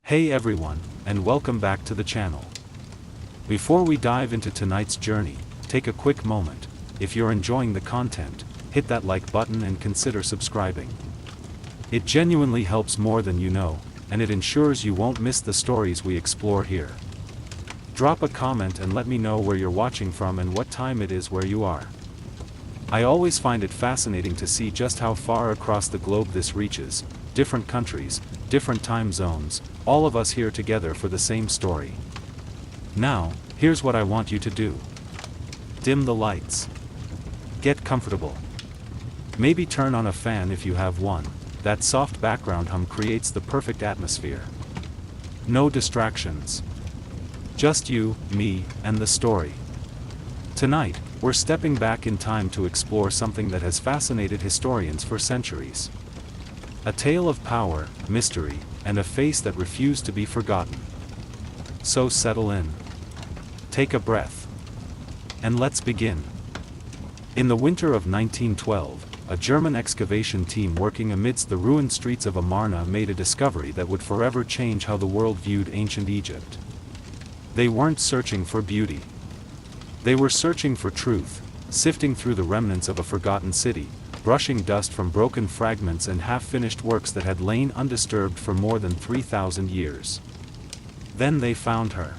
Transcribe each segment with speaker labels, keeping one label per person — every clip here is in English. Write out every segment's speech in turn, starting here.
Speaker 1: Hey everyone, and welcome back to the channel. Before we dive into tonight's journey, take a quick moment. If you're enjoying the content, hit that like button and consider subscribing. It genuinely helps more than you know, and it ensures you won't miss the stories we explore here. Drop a comment and let me know where you're watching from and what time it is where you are. I always find it fascinating to see just how far across the globe this reaches, different countries, different time zones, all of us here together for the same story. Now, here's what I want you to do. Dim the lights. Get comfortable. Maybe turn on a fan if you have one. That soft background hum creates the perfect atmosphere. No distractions. Just you, me, and the story. Tonight, we're stepping back in time to explore something that has fascinated historians for centuries. A tale of power, mystery, and a face that refused to be forgotten. So settle in. Take a breath. And let's begin. In the winter of 1912, a German excavation team working amidst the ruined streets of Amarna made a discovery that would forever change how the world viewed ancient Egypt. They weren't searching for beauty. They were searching for truth, sifting through the remnants of a forgotten city, brushing dust from broken fragments and half-finished works that had lain undisturbed for more than 3,000 years. Then they found her.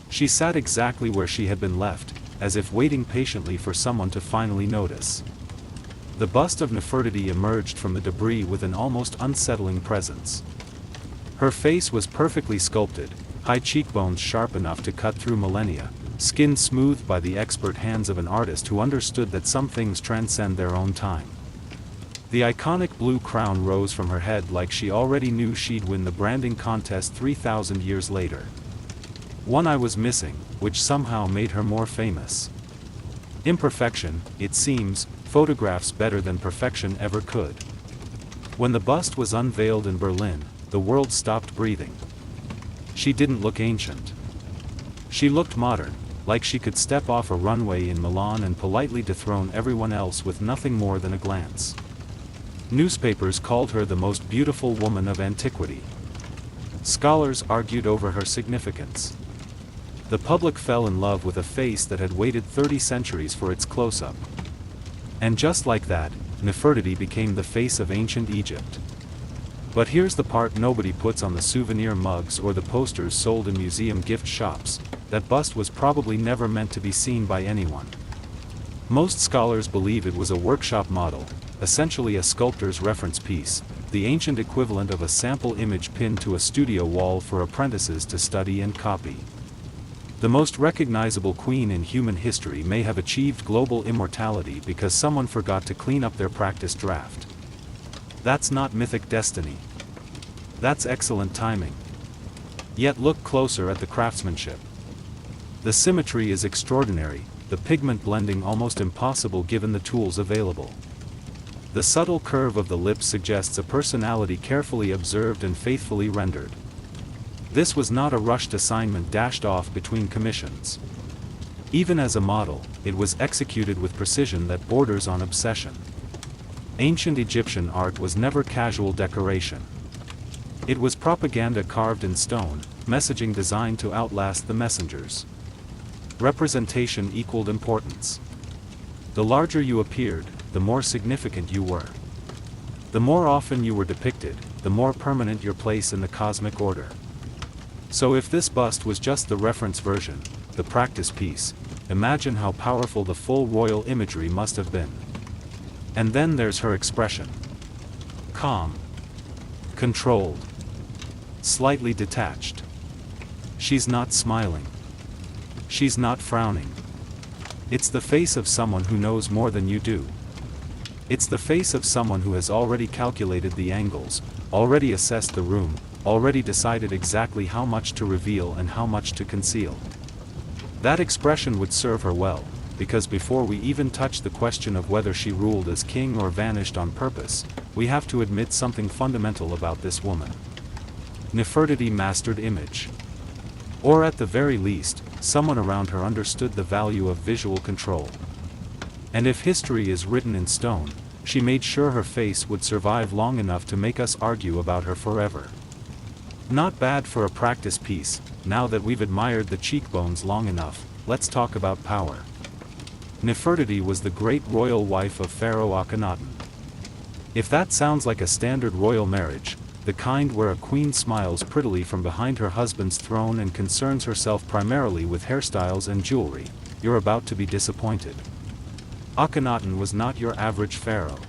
Speaker 1: She sat exactly where she had been left, as if waiting patiently for someone to finally notice. The bust of Nefertiti emerged from the debris with an almost unsettling presence. Her face was perfectly sculpted, high cheekbones sharp enough to cut through millennia, skin smoothed by the expert hands of an artist who understood that some things transcend their own time. The iconic blue crown rose from her head like she already knew she'd win the branding contest 3,000 years later. One eye was missing, which somehow made her more famous. Imperfection, it seems, photographs better than perfection ever could. When the bust was unveiled in Berlin, the world stopped breathing. She didn't look ancient. She looked modern, like she could step off a runway in Milan and politely dethrone everyone else with nothing more than a glance. Newspapers called her the most beautiful woman of antiquity. Scholars argued over her significance. The public fell in love with a face that had waited 30 centuries for its close-up. And just like that, Nefertiti became the face of ancient Egypt. But here's the part nobody puts on the souvenir mugs or the posters sold in museum gift shops: that bust was probably never meant to be seen by anyone. Most scholars believe it was a workshop model, essentially a sculptor's reference piece, the ancient equivalent of a sample image pinned to a studio wall for apprentices to study and copy. The most recognizable queen in human history may have achieved global immortality because someone forgot to clean up their practice draft. That's not mythic destiny. That's excellent timing. Yet look closer at the craftsmanship. The symmetry is extraordinary, the pigment blending almost impossible given the tools available. The subtle curve of the lips suggests a personality carefully observed and faithfully rendered. This was not a rushed assignment dashed off between commissions. Even as a model, it was executed with precision that borders on obsession. Ancient Egyptian art was never casual decoration. It was propaganda carved in stone, messaging designed to outlast the messengers. Representation equaled importance. The larger you appeared, the more significant you were. The more often you were depicted, the more permanent your place in the cosmic order. So if this bust was just the reference version, the practice piece, imagine how powerful the full royal imagery must have been. And then there's her expression. Calm. Controlled. Slightly detached. She's not smiling. She's not frowning. It's the face of someone who knows more than you do. It's the face of someone who has already calculated the angles, already assessed the room, already decided exactly how much to reveal and how much to conceal. That expression would serve her well, because before we even touch the question of whether she ruled as king or vanished on purpose, we have to admit something fundamental about this woman. Nefertiti mastered image. Or at the very least, someone around her understood the value of visual control. And if history is written in stone, she made sure her face would survive long enough to make us argue about her forever. Not bad for a practice piece. Now that we've admired the cheekbones long enough, let's talk about power. Nefertiti was the great royal wife of Pharaoh Akhenaten. If that sounds like a standard royal marriage, the kind where a queen smiles prettily from behind her husband's throne and concerns herself primarily with hairstyles and jewelry, you're about to be disappointed. Akhenaten was not your average pharaoh.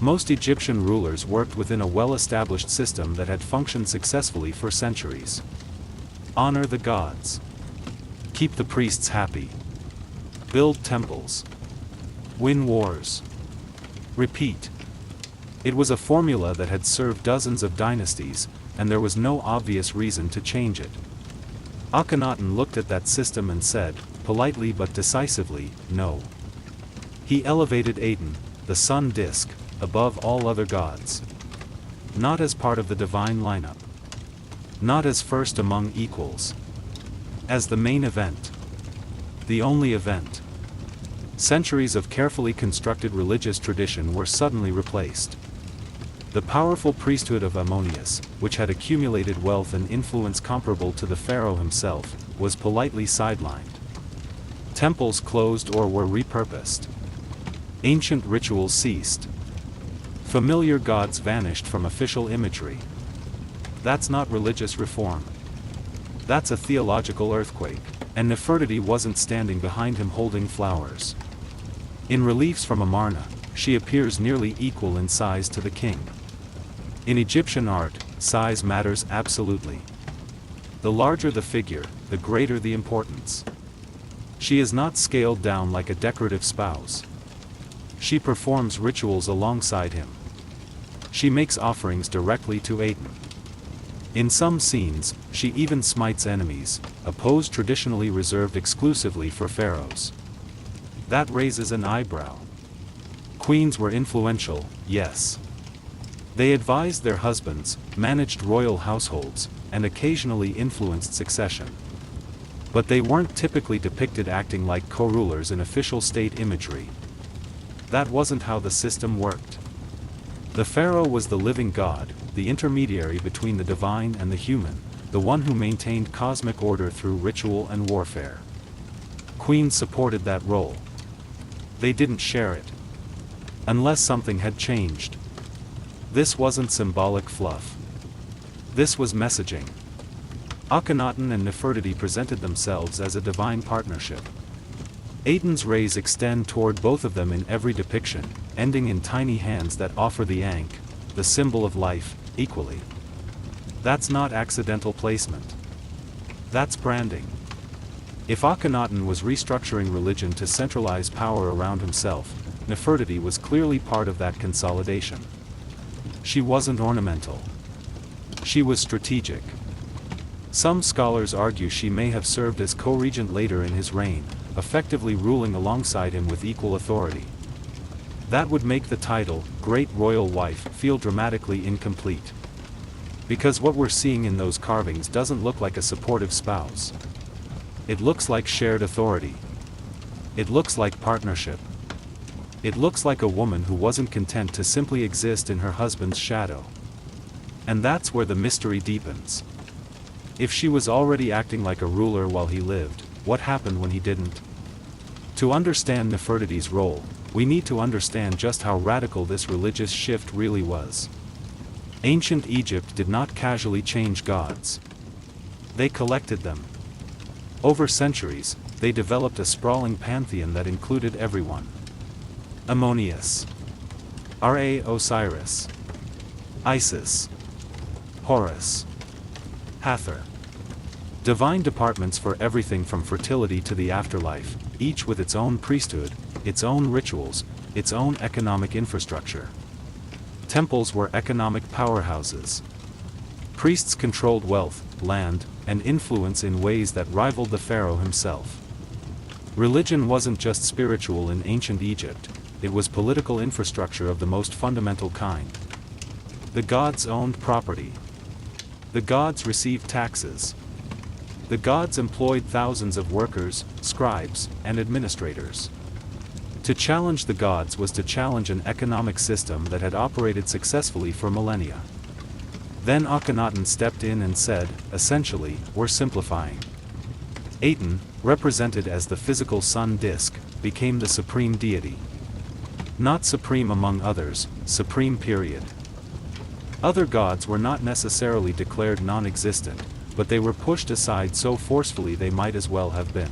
Speaker 1: Most Egyptian rulers worked within a well-established system that had functioned successfully for centuries. Honor the gods. Keep the priests happy. Build temples. Win wars. Repeat. It was a formula that had served dozens of dynasties, and there was no obvious reason to change it. Akhenaten looked at that system and said, politely but decisively, no. He elevated Aten, the sun disk, above all other gods. Not as part of the divine lineup. Not as first among equals. As the main event. The only event. Centuries of carefully constructed religious tradition were suddenly replaced. The powerful priesthood of Ammonius, which had accumulated wealth and influence comparable to the pharaoh himself, was politely sidelined. Temples closed or were repurposed. Ancient rituals ceased. Familiar gods vanished from official imagery. That's not religious reform. That's a theological earthquake, and Nefertiti wasn't standing behind him holding flowers. In reliefs from Amarna, she appears nearly equal in size to the king. In Egyptian art, size matters absolutely. The larger the figure, the greater the importance. She is not scaled down like a decorative spouse. She performs rituals alongside him. She makes offerings directly to Aten. In some scenes, she even smites enemies, a pose traditionally reserved exclusively for pharaohs. That raises an eyebrow. Queens were influential, yes. They advised their husbands, managed royal households, and occasionally influenced succession. But they weren't typically depicted acting like co-rulers in official state imagery. That wasn't how the system worked. The pharaoh was the living god, the intermediary between the divine and the human, the one who maintained cosmic order through ritual and warfare. Queens supported that role. They didn't share it. Unless something had changed. This wasn't symbolic fluff. This was messaging. Akhenaten and Nefertiti presented themselves as a divine partnership. Aten's rays extend toward both of them in every depiction, ending in tiny hands that offer the ankh, the symbol of life, equally. That's not accidental placement. That's branding. If Akhenaten was restructuring religion to centralize power around himself, Nefertiti was clearly part of that consolidation. She wasn't ornamental. She was strategic. Some scholars argue she may have served as co-regent later in his reign, effectively ruling alongside him with equal authority. That would make the title, Great Royal Wife, feel dramatically incomplete. Because what we're seeing in those carvings doesn't look like a supportive spouse. It looks like shared authority. It looks like partnership. It looks like a woman who wasn't content to simply exist in her husband's shadow. And that's where the mystery deepens. If she was already acting like a ruler while he lived, what happened when he didn't? To understand Nefertiti's role, we need to understand just how radical this religious shift really was. Ancient Egypt did not casually change gods. They collected them. Over centuries, they developed a sprawling pantheon that included everyone. Ammonius. Ra Osiris. Isis. Horus. Hathor. Divine departments for everything from fertility to the afterlife, each with its own priesthood, its own rituals, its own economic infrastructure. Temples were economic powerhouses. Priests controlled wealth, land, and influence in ways that rivaled the pharaoh himself. Religion wasn't just spiritual in ancient Egypt, it was political infrastructure of the most fundamental kind. The gods owned property. The gods received taxes. The gods employed thousands of workers, scribes, and administrators. To challenge the gods was to challenge an economic system that had operated successfully for millennia. Then Akhenaten stepped in and said, essentially, we're simplifying. Aten, represented as the physical sun disk, became the supreme deity. Not supreme among others, supreme period. Other gods were not necessarily declared non-existent, but they were pushed aside so forcefully they might as well have been.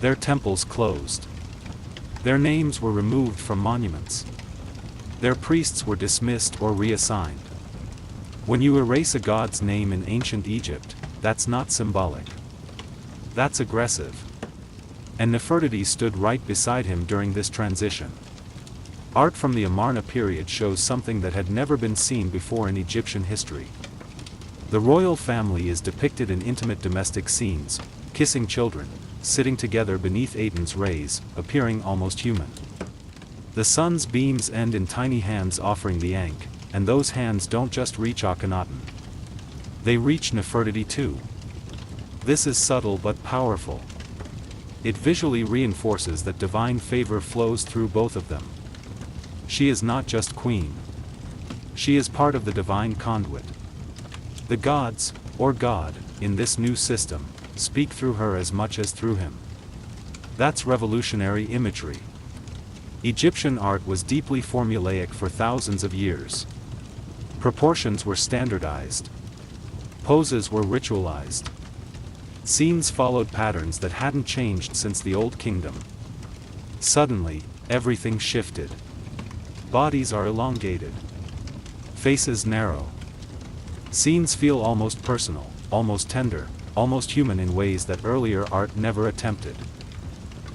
Speaker 1: Their temples closed. Their names were removed from monuments. Their priests were dismissed or reassigned. When you erase a god's name in ancient Egypt, that's not symbolic. That's aggressive. And Nefertiti stood right beside him during this transition. Art from the Amarna period shows something that had never been seen before in Egyptian history. The royal family is depicted in intimate domestic scenes, kissing children, sitting together beneath Aten's rays, appearing almost human. The sun's beams end in tiny hands offering the Ankh, and those hands don't just reach Akhenaten. They reach Nefertiti too. This is subtle but powerful. It visually reinforces that divine favor flows through both of them. She is not just queen. She is part of the divine conduit. The gods, or God, in this new system, speak through her as much as through him. That's revolutionary imagery. Egyptian art was deeply formulaic for thousands of years. Proportions were standardized. Poses were ritualized. Scenes followed patterns that hadn't changed since the Old Kingdom. Suddenly, everything shifted. Bodies are elongated. Faces narrow. Scenes feel almost personal, almost tender, almost human in ways that earlier art never attempted.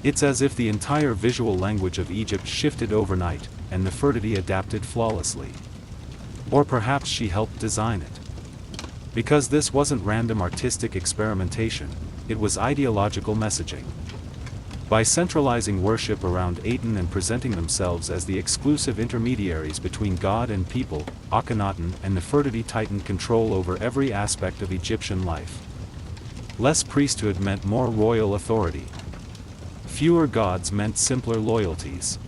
Speaker 1: It's as if the entire visual language of Egypt shifted overnight, and Nefertiti adapted flawlessly. Or perhaps she helped design it. Because this wasn't random artistic experimentation, it was ideological messaging. By centralizing worship around Aten and presenting themselves as the exclusive intermediaries between God and people, Akhenaten and Nefertiti tightened control over every aspect of Egyptian life. Less priesthood meant more royal authority. Fewer gods meant simpler loyalties.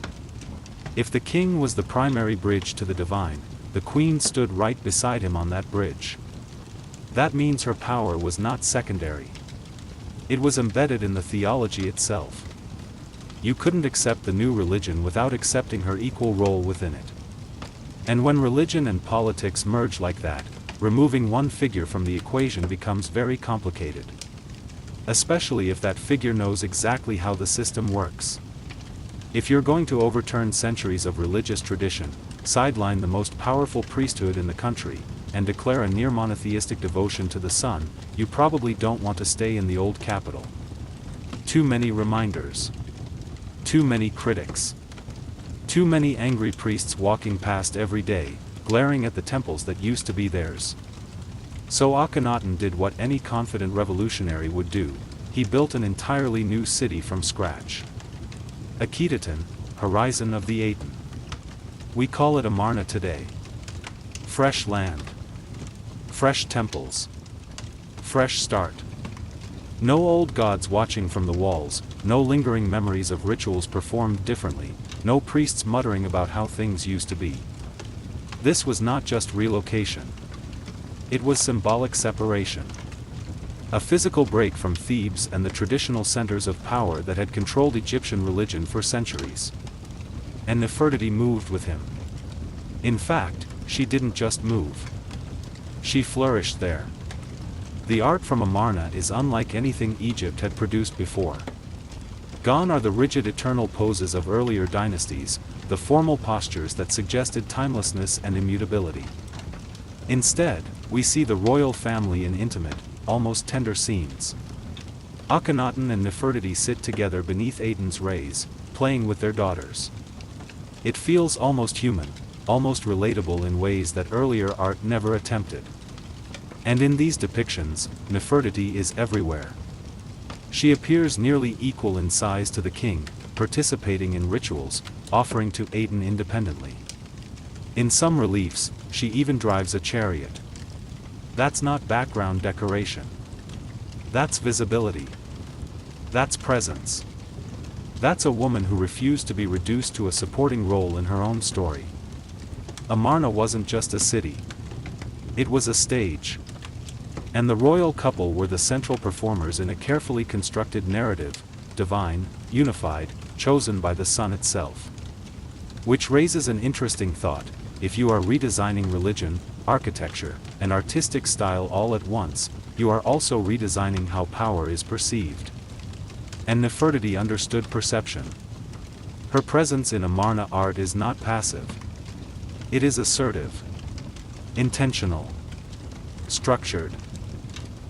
Speaker 1: If the king was the primary bridge to the divine, the queen stood right beside him on that bridge. That means her power was not secondary. It was embedded in the theology itself. You couldn't accept the new religion without accepting her equal role within it. And when religion and politics merge like that, removing one figure from the equation becomes very complicated. Especially if that figure knows exactly how the system works. If you're going to overturn centuries of religious tradition, sideline the most powerful priesthood in the country, and declare a near monotheistic devotion to the sun, you probably don't want to stay in the old capital. Too many reminders. Too many critics. Too many angry priests walking past every day, glaring at the temples that used to be theirs. So Akhenaten did what any confident revolutionary would do: he built an entirely new city from scratch. Akhenaten, horizon of the Aten. We call it Amarna today. Fresh land. Fresh temples. Fresh start. No old gods watching from the walls, no lingering memories of rituals performed differently, no priests muttering about how things used to be. This was not just relocation. It was symbolic separation. A physical break from Thebes and the traditional centers of power that had controlled Egyptian religion for centuries. And Nefertiti moved with him. In fact, she didn't just move. She flourished there. The art from Amarna is unlike anything Egypt had produced before. Gone are the rigid eternal poses of earlier dynasties, the formal postures that suggested timelessness and immutability. Instead, we see the royal family in intimate, almost tender scenes. Akhenaten and Nefertiti sit together beneath Aten's rays, playing with their daughters. It feels almost human, almost relatable in ways that earlier art never attempted. And in these depictions, Nefertiti is everywhere. She appears nearly equal in size to the king, participating in rituals, offering to Aten independently. In some reliefs, she even drives a chariot. That's not background decoration. That's visibility. That's presence. That's a woman who refused to be reduced to a supporting role in her own story. Amarna wasn't just a city. It was a stage. And the royal couple were the central performers in a carefully constructed narrative, divine, unified, chosen by the sun itself. Which raises an interesting thought: if you are redesigning religion, architecture, and artistic style all at once, you are also redesigning how power is perceived. And Nefertiti understood perception. Her presence in Amarna art is not passive. It is assertive, intentional, structured.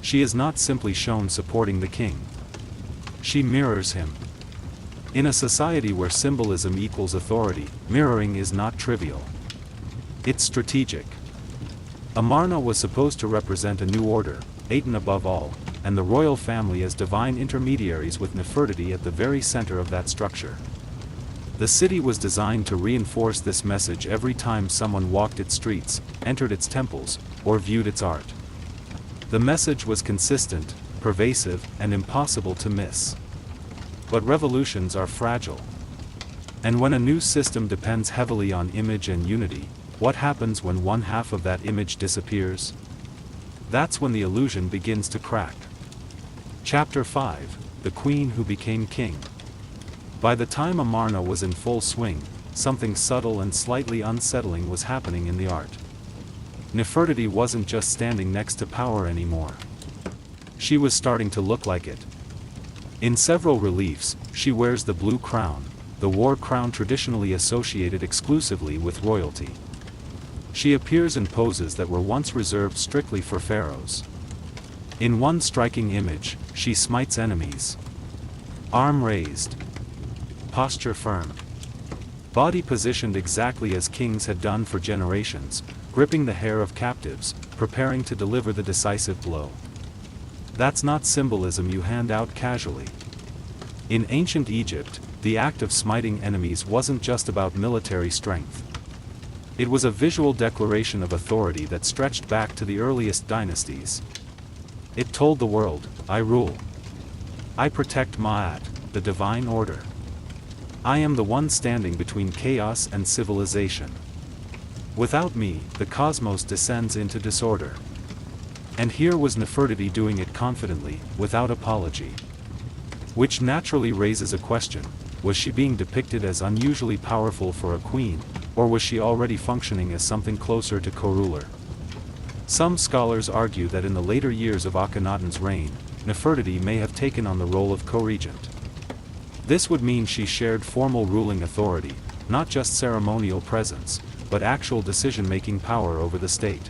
Speaker 1: She is not simply shown supporting the king. She mirrors him. In a society where symbolism equals authority, mirroring is not trivial. It's strategic. Amarna was supposed to represent a new order, Aten above all, and the royal family as divine intermediaries, with Nefertiti at the very center of that structure. The city was designed to reinforce this message every time someone walked its streets, entered its temples, or viewed its art. The message was consistent, pervasive, and impossible to miss. But revolutions are fragile. And when a new system depends heavily on image and unity, what happens when one half of that image disappears? That's when the illusion begins to crack. Chapter 5: The Queen Who Became King. By the time Amarna was in full swing, something subtle and slightly unsettling was happening in the art. Nefertiti wasn't just standing next to power anymore. She was starting to look like it. In several reliefs, she wears the blue crown, the war crown traditionally associated exclusively with royalty. She appears in poses that were once reserved strictly for pharaohs. In one striking image, she smites enemies. Arm raised. Posture firm. Body positioned exactly as kings had done for generations, gripping the hair of captives, preparing to deliver the decisive blow. That's not symbolism you hand out casually. In ancient Egypt, the act of smiting enemies wasn't just about military strength. It was a visual declaration of authority that stretched back to the earliest dynasties. It told the world, I rule. I protect Ma'at, the divine order. I am the one standing between chaos and civilization. Without me, the cosmos descends into disorder. And here was Nefertiti doing it confidently, without apology. Which naturally raises a question: was she being depicted as unusually powerful for a queen, or was she already functioning as something closer to co-ruler? Some scholars argue that in the later years of Akhenaten's reign, Nefertiti may have taken on the role of co-regent. This would mean she shared formal ruling authority, not just ceremonial presence, but actual decision-making power over the state.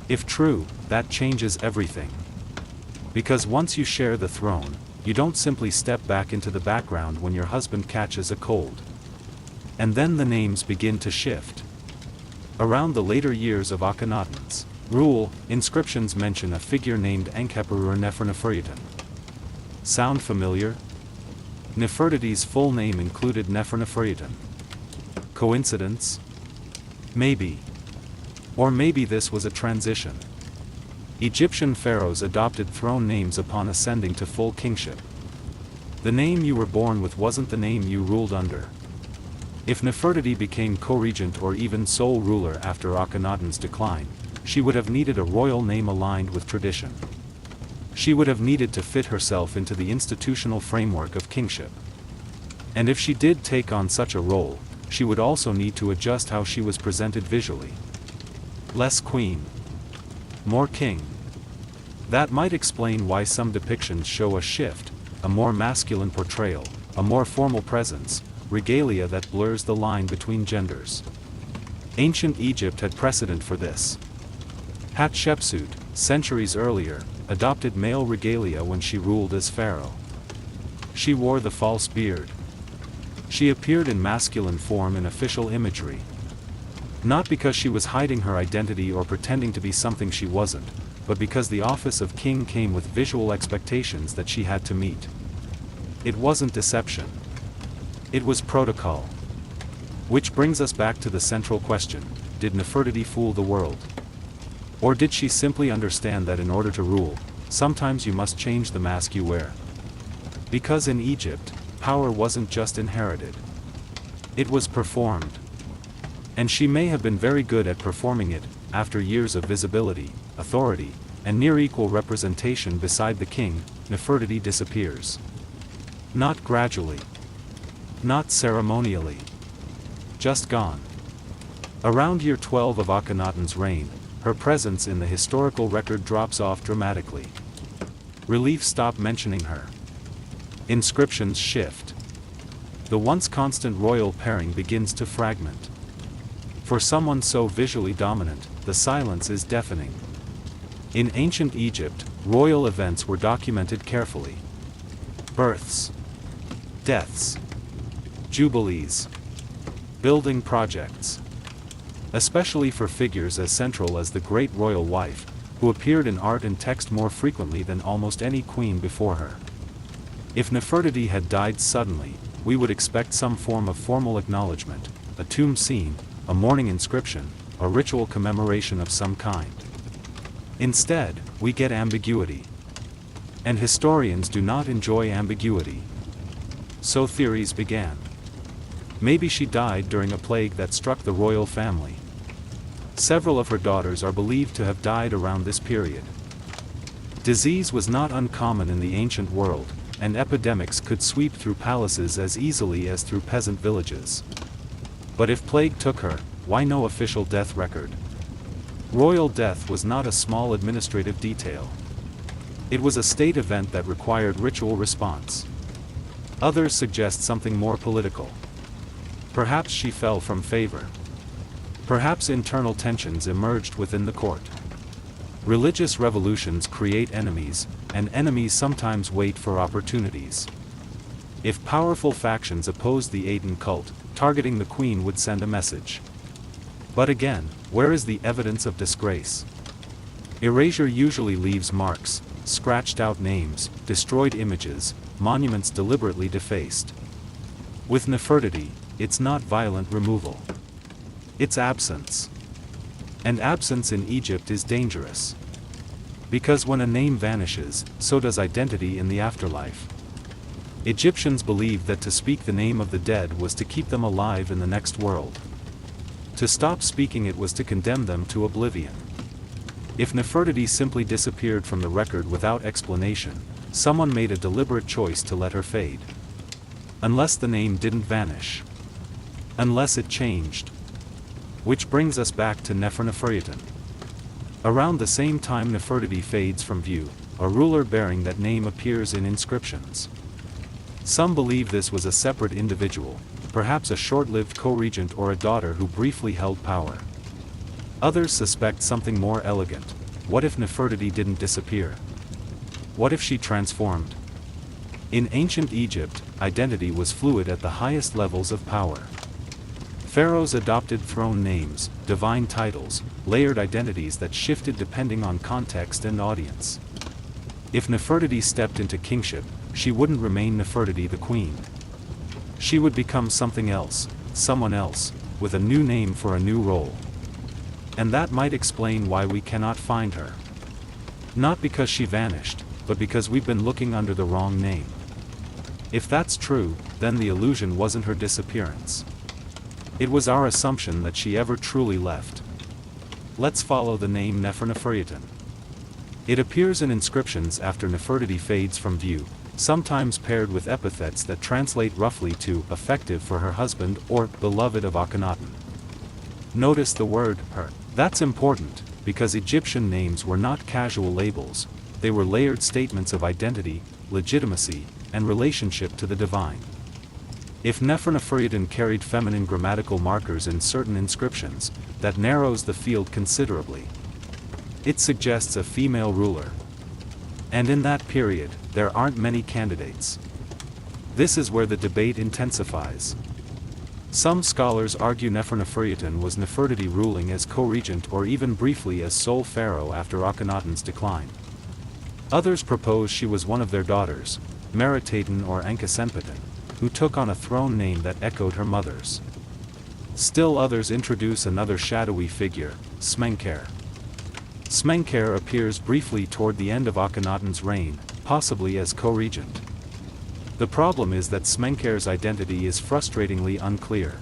Speaker 1: If true, that changes everything. Because once you share the throne, you don't simply step back into the background when your husband catches a cold. And then the names begin to shift. Around the later years of Akhenaten's rule, inscriptions mention a figure named Enkhepurur Nefertiti. Sound familiar? Nefertiti's full name included Nefertiti. Coincidence? Maybe. Or maybe this was a transition. Egyptian pharaohs adopted throne names upon ascending to full kingship. The name you were born with wasn't the name you ruled under. If Nefertiti became co-regent or even sole ruler after Akhenaten's decline, she would have needed a royal name aligned with tradition. She would have needed to fit herself into the institutional framework of kingship. And if she did take on such a role, she would also need to adjust how she was presented visually. Less queen. More king. That might explain why some depictions show a shift, a more masculine portrayal, a more formal presence, regalia that blurs the line between genders. Ancient Egypt had precedent for this. Hatshepsut, centuries earlier, adopted male regalia when she ruled as pharaoh. She wore the false beard. She appeared in masculine form in official imagery. Not because she was hiding her identity or pretending to be something she wasn't, but because the office of king came with visual expectations that she had to meet. It wasn't deception. It was protocol. Which brings us back to the central question: did Nefertiti fool the world? Or did she simply understand that in order to rule, sometimes you must change the mask you wear? Because in Egypt, power wasn't just inherited. It was performed. And she may have been very good at performing it, after years of visibility, authority, and near-equal representation beside the king, Nefertiti disappears. Not gradually. Not ceremonially. Just gone. Around year 12 of Akhenaten's reign, her presence in the historical record drops off dramatically. Reliefs stop mentioning her. Inscriptions shift. The once constant royal pairing begins to fragment. For someone so visually dominant, the silence is deafening. In ancient Egypt, royal events were documented carefully. Births, deaths, jubilees, building projects. Especially for figures as central as the great royal wife, who appeared in art and text more frequently than almost any queen before her. If Nefertiti had died suddenly, we would expect some form of formal acknowledgement, a tomb scene, a mourning inscription, a ritual commemoration of some kind. Instead, we get ambiguity. And historians do not enjoy ambiguity. So theories began. Maybe she died during a plague that struck the royal family. Several of her daughters are believed to have died around this period. Disease was not uncommon in the ancient world, and epidemics could sweep through palaces as easily as through peasant villages. But if plague took her, why no official death record? Royal death was not a small administrative detail. It was a state event that required ritual response. Others suggest something more political. Perhaps she fell from favor. Perhaps internal tensions emerged within the court. Religious revolutions create enemies, and enemies sometimes wait for opportunities. If powerful factions opposed the Aten cult, targeting the queen would send a message. But again, where is the evidence of disgrace? Erasure usually leaves marks, scratched out names, destroyed images, monuments deliberately defaced. With Nefertiti, it's not violent removal. It's absence. And absence in Egypt is dangerous. Because when a name vanishes, so does identity in the afterlife. Egyptians believed that to speak the name of the dead was to keep them alive in the next world. To stop speaking it was to condemn them to oblivion. If Nefertiti simply disappeared from the record without explanation, someone made a deliberate choice to let her fade. Unless the name didn't vanish. Unless it changed. Which brings us back to Nefertiti. Around the same time Nefertiti fades from view, a ruler bearing that name appears in inscriptions. Some believe this was a separate individual, perhaps a short-lived co-regent or a daughter who briefly held power. Others suspect something more elegant. What if Nefertiti didn't disappear? What if she transformed? In ancient Egypt, identity was fluid at the highest levels of power. Pharaohs adopted throne names, divine titles, layered identities that shifted depending on context and audience. If Nefertiti stepped into kingship, she wouldn't remain Nefertiti the queen. She would become something else, someone else, with a new name for a new role. And that might explain why we cannot find her. Not because she vanished, but because we've been looking under the wrong name. If that's true, then the illusion wasn't her disappearance. It was our assumption that she ever truly left. Let's follow the name Nefertiti. It appears in inscriptions after Nefertiti fades from view, sometimes paired with epithets that translate roughly to effective for her husband or beloved of Akhenaten. Notice the word her. That's important, because Egyptian names were not casual labels, they were layered statements of identity, legitimacy, and relationship to the divine. If Nefertiti carried feminine grammatical markers in certain inscriptions, that narrows the field considerably. It suggests a female ruler. And in that period, there aren't many candidates. This is where the debate intensifies. Some scholars argue Nefertiti was Nefertiti ruling as co-regent or even briefly as sole pharaoh after Akhenaten's decline. Others propose she was one of their daughters, Meritaten or Akhenaten, who took on a throne name that echoed her mother's. Still others introduce another shadowy figure, Smenkhare. Smenkhare appears briefly toward the end of Akhenaten's reign, possibly as co-regent. The problem is that Smenkhare's identity is frustratingly unclear.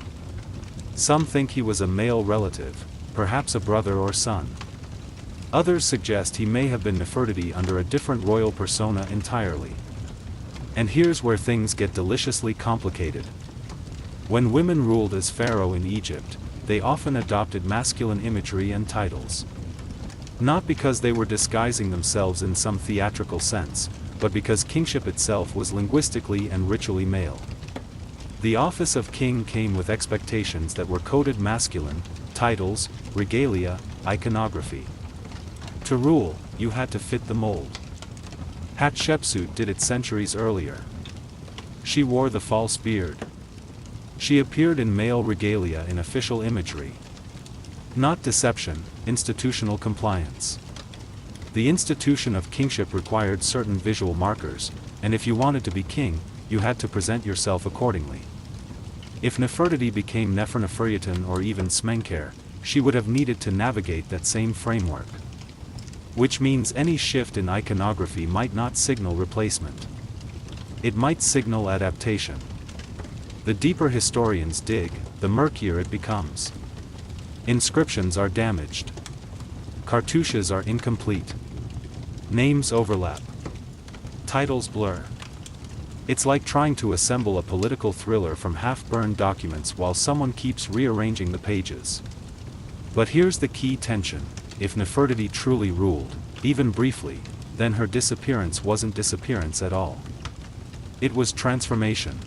Speaker 1: Some think he was a male relative, perhaps a brother or son. Others suggest he may have been Nefertiti under a different royal persona entirely. And here's where things get deliciously complicated. When women ruled as pharaoh in Egypt, they often adopted masculine imagery and titles. Not because they were disguising themselves in some theatrical sense, but because kingship itself was linguistically and ritually male. The office of king came with expectations that were coded masculine: titles, regalia, iconography. To rule, you had to fit the mold. Hatshepsut did it centuries earlier. She wore the false beard. She appeared in male regalia in official imagery. Not deception, institutional compliance. The institution of kingship required certain visual markers, and if you wanted to be king, you had to present yourself accordingly. If Nefertiti became Nefertiti or even Smenkhare, she would have needed to navigate that same framework. Which means any shift in iconography might not signal replacement. It might signal adaptation. The deeper historians dig, the murkier it becomes. Inscriptions are damaged. Cartouches are incomplete. Names overlap. Titles blur. It's like trying to assemble a political thriller from half-burned documents while someone keeps rearranging the pages. But here's the key tension: if Nefertiti truly ruled, even briefly, then her disappearance wasn't disappearance at all. It was transformation.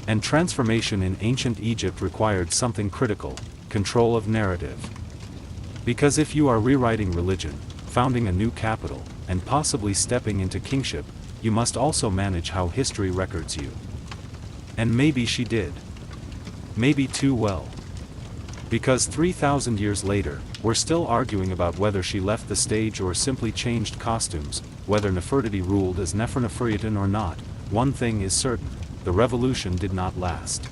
Speaker 1: And transformation in ancient Egypt required something critical: control of narrative. Because if you are rewriting religion, founding a new capital, and possibly stepping into kingship, you must also manage how history records you. And maybe she did. Maybe too well. Because 3,000 years later, we're still arguing about whether she left the stage or simply changed costumes, whether Nefertiti ruled as Nefertiti or not. One thing is certain: the revolution did not last.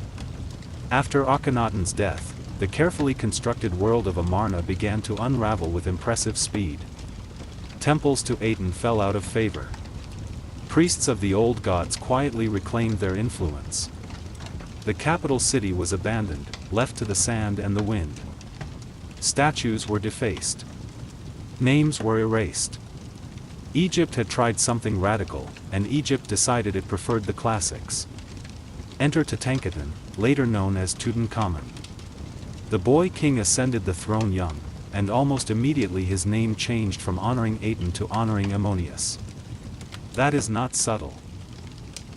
Speaker 1: After Akhenaten's death, the carefully constructed world of Amarna began to unravel with impressive speed. Temples to Aten fell out of favor. Priests of the old gods quietly reclaimed their influence. The capital city was abandoned, left to the sand and the wind. Statues were defaced. Names were erased. Egypt had tried something radical, and Egypt decided it preferred the classics. Enter Akhenaten, later known as Tutankhamun. The boy king ascended the throne young, and almost immediately his name changed from honoring Aten to honoring Ammonius. That is not subtle.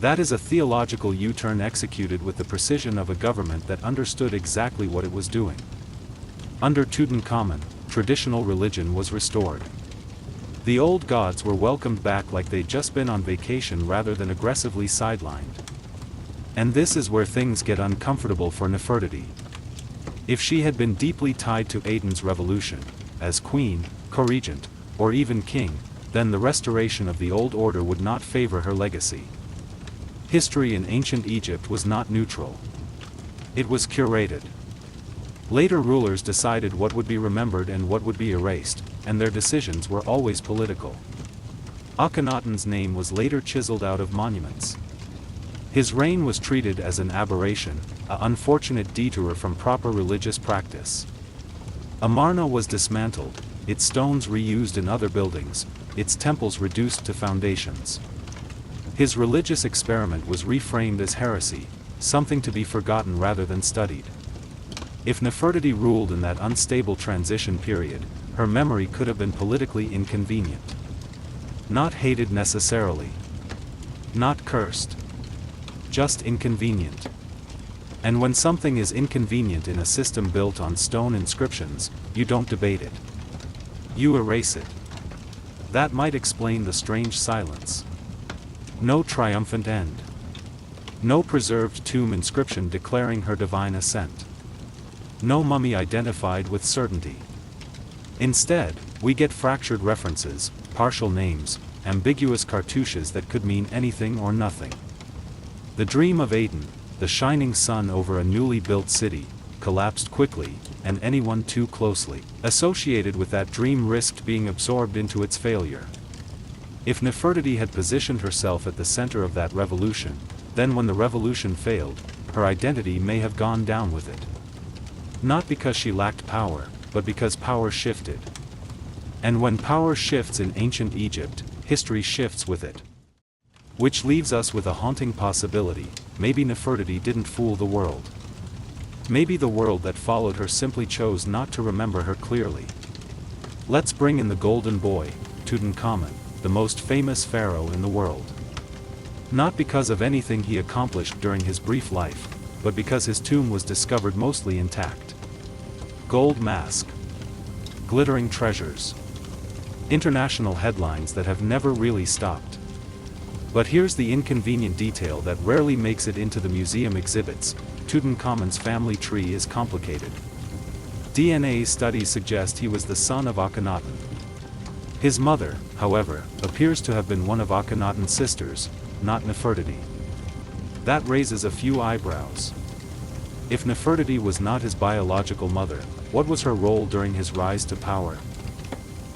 Speaker 1: That is a theological U-turn executed with the precision of a government that understood exactly what it was doing. Under Tutankhamun, traditional religion was restored. The old gods were welcomed back like they'd just been on vacation rather than aggressively sidelined. And this is where things get uncomfortable for Nefertiti. If she had been deeply tied to Aten's revolution, as queen, co-regent, or even king, then the restoration of the old order would not favor her legacy. History in ancient Egypt was not neutral. It was curated. Later rulers decided what would be remembered and what would be erased, and their decisions were always political. Akhenaten's name was later chiseled out of monuments. His reign was treated as an aberration, an unfortunate detour from proper religious practice. Amarna was dismantled, its stones reused in other buildings, its temples reduced to foundations. His religious experiment was reframed as heresy, something to be forgotten rather than studied. If Nefertiti ruled in that unstable transition period, her memory could have been politically inconvenient. Not hated necessarily. Not cursed. Just inconvenient. And when something is inconvenient in a system built on stone inscriptions, you don't debate it. You erase it. That might explain the strange silence. No triumphant end. No preserved tomb inscription declaring her divine ascent. No mummy identified with certainty. Instead, we get fractured references, partial names, ambiguous cartouches that could mean anything or nothing. The dream of Aten, the shining sun over a newly built city, collapsed quickly, and anyone too closely associated with that dream risked being absorbed into its failure. If Nefertiti had positioned herself at the center of that revolution, then when the revolution failed, her identity may have gone down with it. Not because she lacked power, but because power shifted. And when power shifts in ancient Egypt, history shifts with it. Which leaves us with a haunting possibility: maybe Nefertiti didn't fool the world. Maybe the world that followed her simply chose not to remember her clearly. Let's bring in the golden boy, Tutankhamun, the most famous pharaoh in the world. Not because of anything he accomplished during his brief life, but because his tomb was discovered mostly intact. Gold mask. Glittering treasures. International headlines that have never really stopped. But here's the inconvenient detail that rarely makes it into the museum exhibits: Tutankhamun's family tree is complicated. DNA studies suggest he was the son of Akhenaten. His mother, however, appears to have been one of Akhenaten's sisters, not Nefertiti. That raises a few eyebrows. If Nefertiti was not his biological mother, what was her role during his rise to power?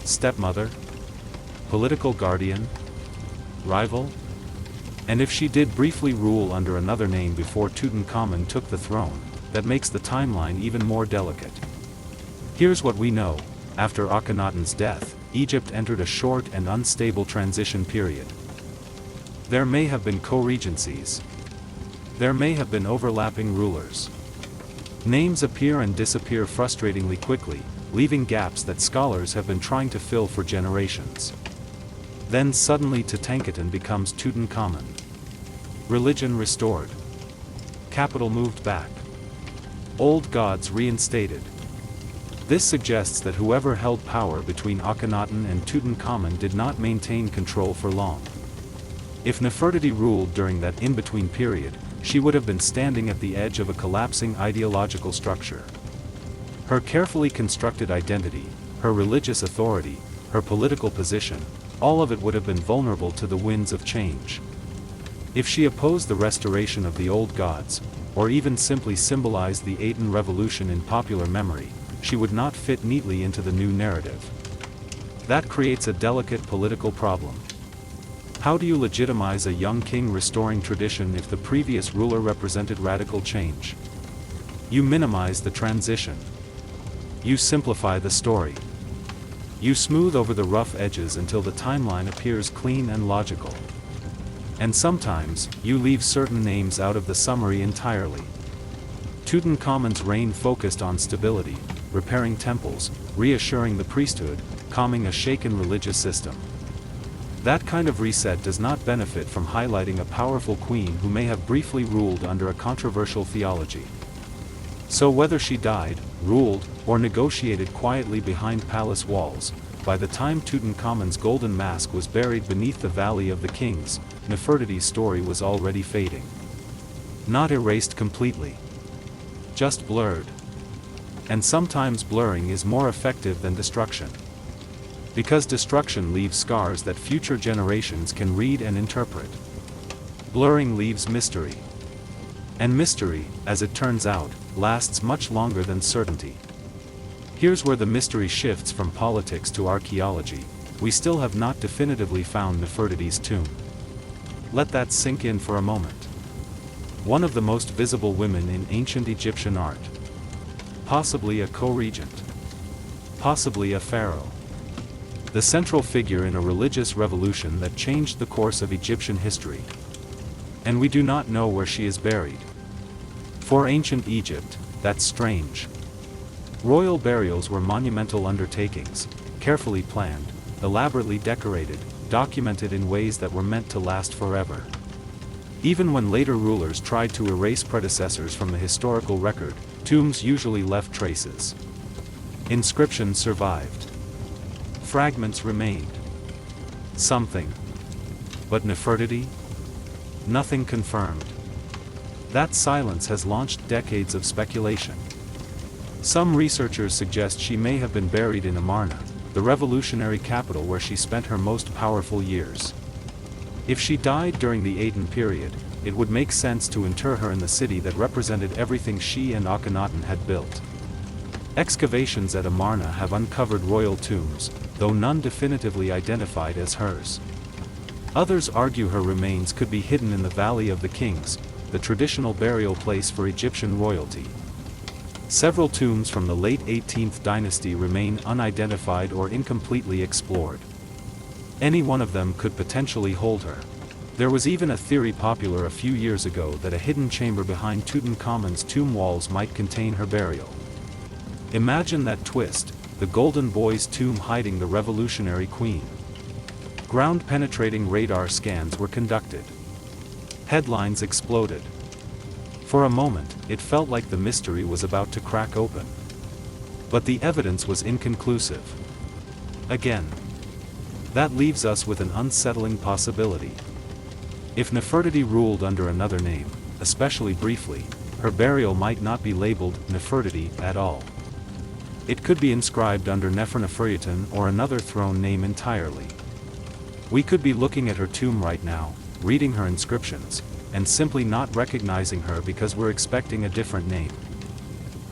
Speaker 1: Stepmother? Political guardian? Rival? And if she did briefly rule under another name before Tutankhamun took the throne, that makes the timeline even more delicate. Here's what we know: after Akhenaten's death, Egypt entered a short and unstable transition period. There may have been co-regencies. There may have been overlapping rulers. Names appear and disappear frustratingly quickly, leaving gaps that scholars have been trying to fill for generations. Then suddenly Tutankhaten becomes Tutankhamun. Religion restored. Capital moved back. Old gods reinstated. This suggests that whoever held power between Akhenaten and Tutankhamun did not maintain control for long. If Nefertiti ruled during that in-between period, she would have been standing at the edge of a collapsing ideological structure. Her carefully constructed identity, her religious authority, her political position, all of it would have been vulnerable to the winds of change. If she opposed the restoration of the old gods, or even simply symbolized the Aten revolution in popular memory, she would not fit neatly into the new narrative. That creates a delicate political problem. How do you legitimize a young king restoring tradition if the previous ruler represented radical change? You minimize the transition. You simplify the story. You smooth over the rough edges until the timeline appears clean and logical. And sometimes, you leave certain names out of the summary entirely. Tutankhamun's reign focused on stability, repairing temples, reassuring the priesthood, calming a shaken religious system. That kind of reset does not benefit from highlighting a powerful queen who may have briefly ruled under a controversial theology. So whether she died, ruled, or negotiated quietly behind palace walls, by the time Tutankhamun's golden mask was buried beneath the Valley of the Kings, Nefertiti's story was already fading. Not erased completely. Just blurred. And sometimes blurring is more effective than destruction. Because destruction leaves scars that future generations can read and interpret. Blurring leaves mystery. And mystery, as it turns out, lasts much longer than certainty. Here's where the mystery shifts from politics to archaeology. We still have not definitively found Nefertiti's tomb. Let that sink in for a moment. One of the most visible women in ancient Egyptian art. Possibly a co-regent. Possibly a pharaoh. The central figure in a religious revolution that changed the course of Egyptian history. And we do not know where she is buried. For ancient Egypt, that's strange. Royal burials were monumental undertakings, carefully planned, elaborately decorated, documented in ways that were meant to last forever. Even when later rulers tried to erase predecessors from the historical record, tombs usually left traces. Inscriptions survived. Fragments remained. Something. But Nefertiti? Nothing confirmed. That silence has launched decades of speculation. Some researchers suggest she may have been buried in Amarna, the revolutionary capital where she spent her most powerful years. If she died during the Aten period, it would make sense to inter her in the city that represented everything she and Akhenaten had built. Excavations at Amarna have uncovered royal tombs, though none definitively identified as hers. Others argue her remains could be hidden in the Valley of the Kings, the traditional burial place for Egyptian royalty. Several tombs from the late 18th dynasty remain unidentified or incompletely explored. Any one of them could potentially hold her. There was even a theory popular a few years ago that a hidden chamber behind Tutankhamun's tomb walls might contain her burial. Imagine that twist, the Golden Boy's tomb hiding the revolutionary queen. Ground-penetrating radar scans were conducted. Headlines exploded. For a moment, it felt like the mystery was about to crack open. But the evidence was inconclusive. Again. That leaves us with an unsettling possibility. If Nefertiti ruled under another name, especially briefly, her burial might not be labeled Nefertiti at all. It could be inscribed under Nefertiti or another throne name entirely. We could be looking at her tomb right now, reading her inscriptions, and simply not recognizing her because we're expecting a different name.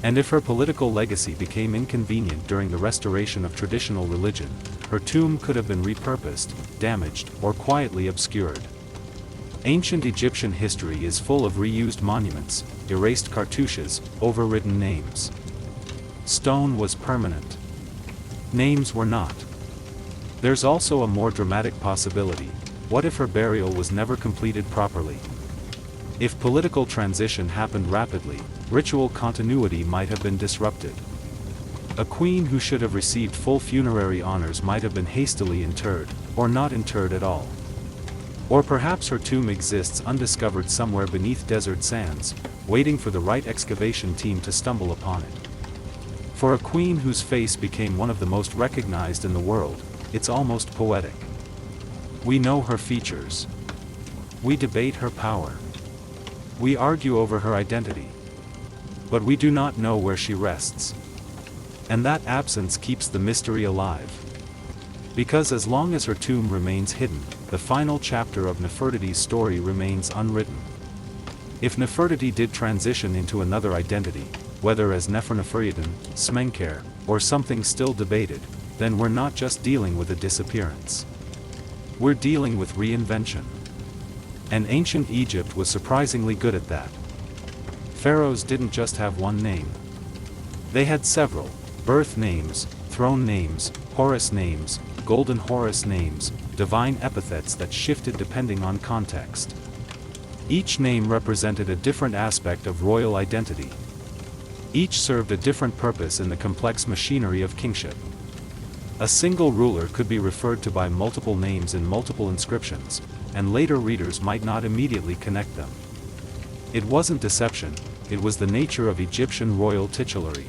Speaker 1: And if her political legacy became inconvenient during the restoration of traditional religion, her tomb could have been repurposed, damaged, or quietly obscured. Ancient Egyptian history is full of reused monuments, erased cartouches, overwritten names. Stone was permanent. Names were not. There's also a more dramatic possibility. What if her burial was never completed properly? If political transition happened rapidly, ritual continuity might have been disrupted. A queen who should have received full funerary honors might have been hastily interred, or not interred at all. Or perhaps her tomb exists undiscovered somewhere beneath desert sands, waiting for the right excavation team to stumble upon it. For a queen whose face became one of the most recognized in the world, it's almost poetic. We know her features. We debate her power. We argue over her identity. But we do not know where she rests. And that absence keeps the mystery alive. Because as long as her tomb remains hidden, the final chapter of Nefertiti's story remains unwritten. If Nefertiti did transition into another identity, whether as Nefertiti, Smenkhare, or something still debated, then we're not just dealing with a disappearance. We're dealing with reinvention. And ancient Egypt was surprisingly good at that. Pharaohs didn't just have one name. They had several: birth names, throne names, Horus names, golden Horus names, divine epithets that shifted depending on context. Each name represented a different aspect of royal identity. Each served a different purpose in the complex machinery of kingship. A single ruler could be referred to by multiple names in multiple inscriptions, and later readers might not immediately connect them. It wasn't deception, it was the nature of Egyptian royal titulary.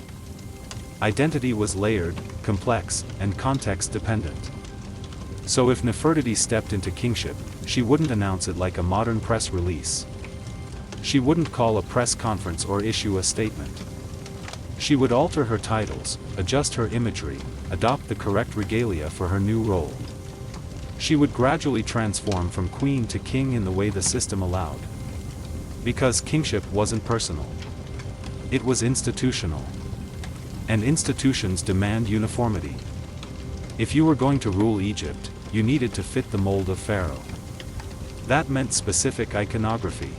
Speaker 1: Identity was layered, complex, and context-dependent. So if Nefertiti stepped into kingship, she wouldn't announce it like a modern press release. She wouldn't call a press conference or issue a statement. She would alter her titles, adjust her imagery, adopt the correct regalia for her new role. She would gradually transform from queen to king in the way the system allowed. Because kingship wasn't personal. It was institutional. And institutions demand uniformity. If you were going to rule Egypt, you needed to fit the mold of pharaoh. That meant specific iconography,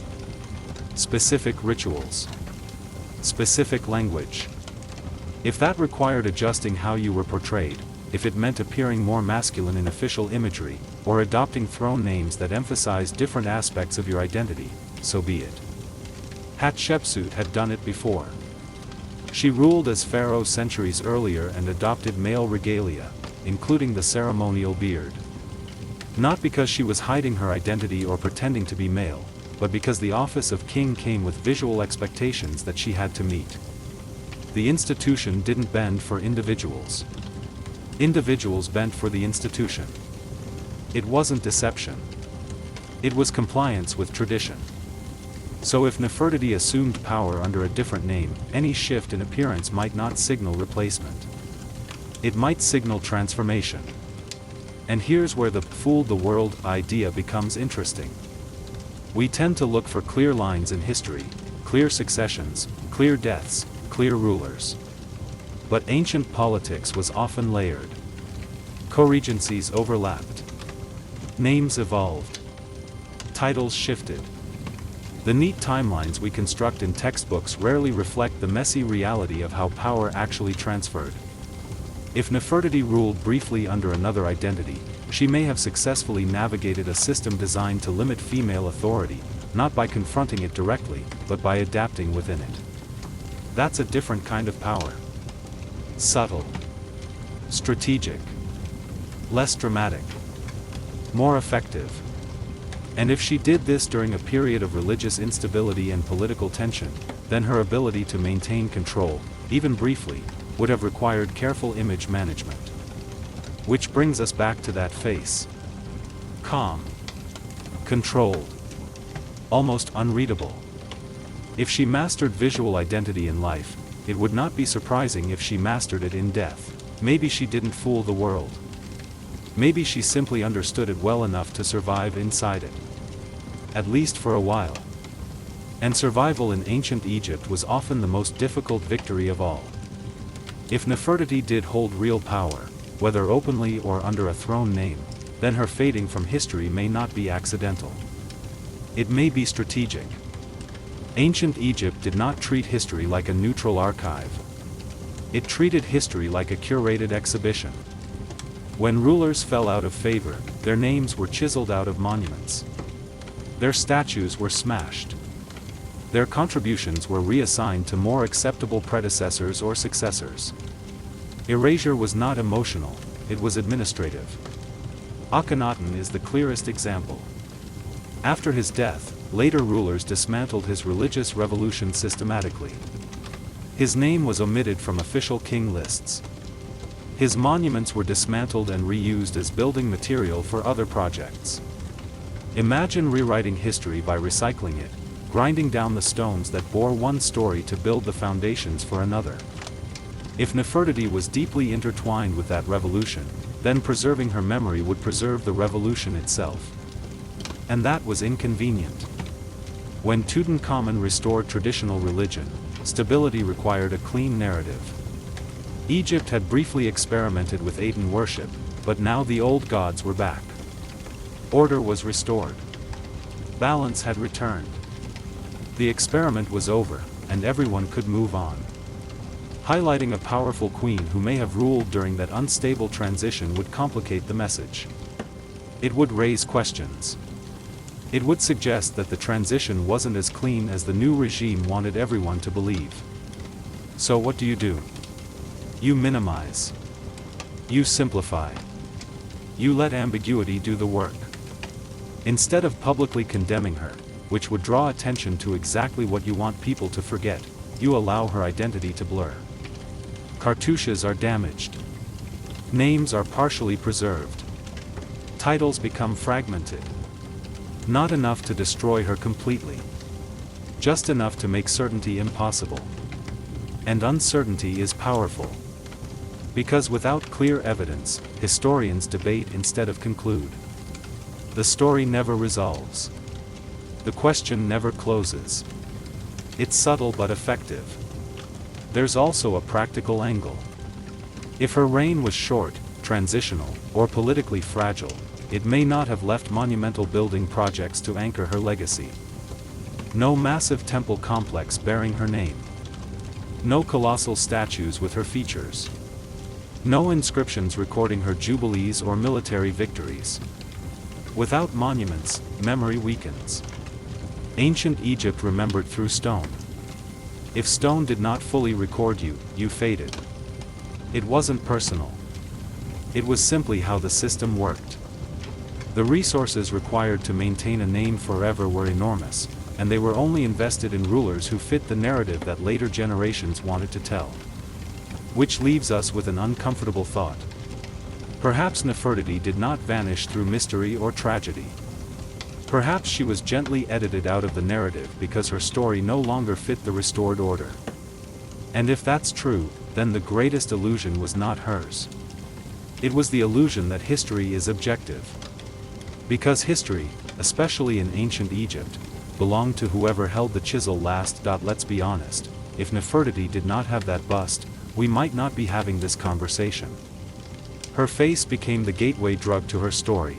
Speaker 1: specific rituals, specific language. If that required adjusting how you were portrayed, if it meant appearing more masculine in official imagery, or adopting throne names that emphasized different aspects of your identity, so be it. Hatshepsut had done it before. She ruled as pharaoh centuries earlier and adopted male regalia, including the ceremonial beard. Not because she was hiding her identity or pretending to be male, but because the office of king came with visual expectations that she had to meet. The institution didn't bend for individuals. Individuals bent for the institution. It wasn't deception. It was compliance with tradition. So if Nefertiti assumed power under a different name, any shift in appearance might not signal replacement. It might signal transformation. And here's where the "fooled the world" idea becomes interesting. We tend to look for clear lines in history, clear successions, clear deaths, clear rulers. But ancient politics was often layered. Co-regencies overlapped. Names evolved. Titles shifted. The neat timelines we construct in textbooks rarely reflect the messy reality of how power actually transferred. If Nefertiti ruled briefly under another identity, she may have successfully navigated a system designed to limit female authority, not by confronting it directly, but by adapting within it. That's a different kind of power. Subtle. Strategic. Less dramatic. More effective. And if she did this during a period of religious instability and political tension, then her ability to maintain control, even briefly, would have required careful image management. Which brings us back to that face. Calm. Controlled. Almost unreadable. If she mastered visual identity in life, it would not be surprising if she mastered it in death. Maybe she didn't fool the world. Maybe she simply understood it well enough to survive inside it. At least for a while. And survival in ancient Egypt was often the most difficult victory of all. If Nefertiti did hold real power, whether openly or under a throne name, then her fading from history may not be accidental. It may be strategic. Ancient Egypt did not treat history like a neutral archive. It treated history like a curated exhibition. When rulers fell out of favor, their names were chiseled out of monuments. Their statues were smashed. Their contributions were reassigned to more acceptable predecessors or successors. Erasure was not emotional, it was administrative. Akhenaten is the clearest example. After his death, later rulers dismantled his religious revolution systematically. His name was omitted from official king lists. His monuments were dismantled and reused as building material for other projects. Imagine rewriting history by recycling it, grinding down the stones that bore one story to build the foundations for another. If Nefertiti was deeply intertwined with that revolution, then preserving her memory would preserve the revolution itself. And that was inconvenient. When Tutankhamun restored traditional religion, stability required a clean narrative. Egypt had briefly experimented with Aten worship, but now the old gods were back. Order was restored. Balance had returned. The experiment was over, and everyone could move on. Highlighting a powerful queen who may have ruled during that unstable transition would complicate the message. It would raise questions. It would suggest that the transition wasn't as clean as the new regime wanted everyone to believe. So what do? You minimize. You simplify. You let ambiguity do the work. Instead of publicly condemning her, which would draw attention to exactly what you want people to forget, you allow her identity to blur. Cartouches are damaged. Names are partially preserved. Titles become fragmented. Not enough to destroy her completely. Just enough to make certainty impossible. And uncertainty is powerful. Because without clear evidence, historians debate instead of conclude. The story never resolves. The question never closes. It's subtle but effective. There's also a practical angle. If her reign was short, transitional, or politically fragile, it may not have left monumental building projects to anchor her legacy. No massive temple complex bearing her name. No colossal statues with her features. No inscriptions recording her jubilees or military victories. Without monuments, memory weakens. Ancient Egypt remembered through stone. If stone did not fully record you, you faded. It wasn't personal. It was simply how the system worked. The resources required to maintain a name forever were enormous, and they were only invested in rulers who fit the narrative that later generations wanted to tell. Which leaves us with an uncomfortable thought. Perhaps Nefertiti did not vanish through mystery or tragedy. Perhaps she was gently edited out of the narrative because her story no longer fit the restored order. And if that's true, then the greatest illusion was not hers. It was the illusion that history is objective. Because history, especially in ancient Egypt, belonged to whoever held the chisel last. Let's be honest, if Nefertiti did not have that bust, we might not be having this conversation. Her face became the gateway drug to her story.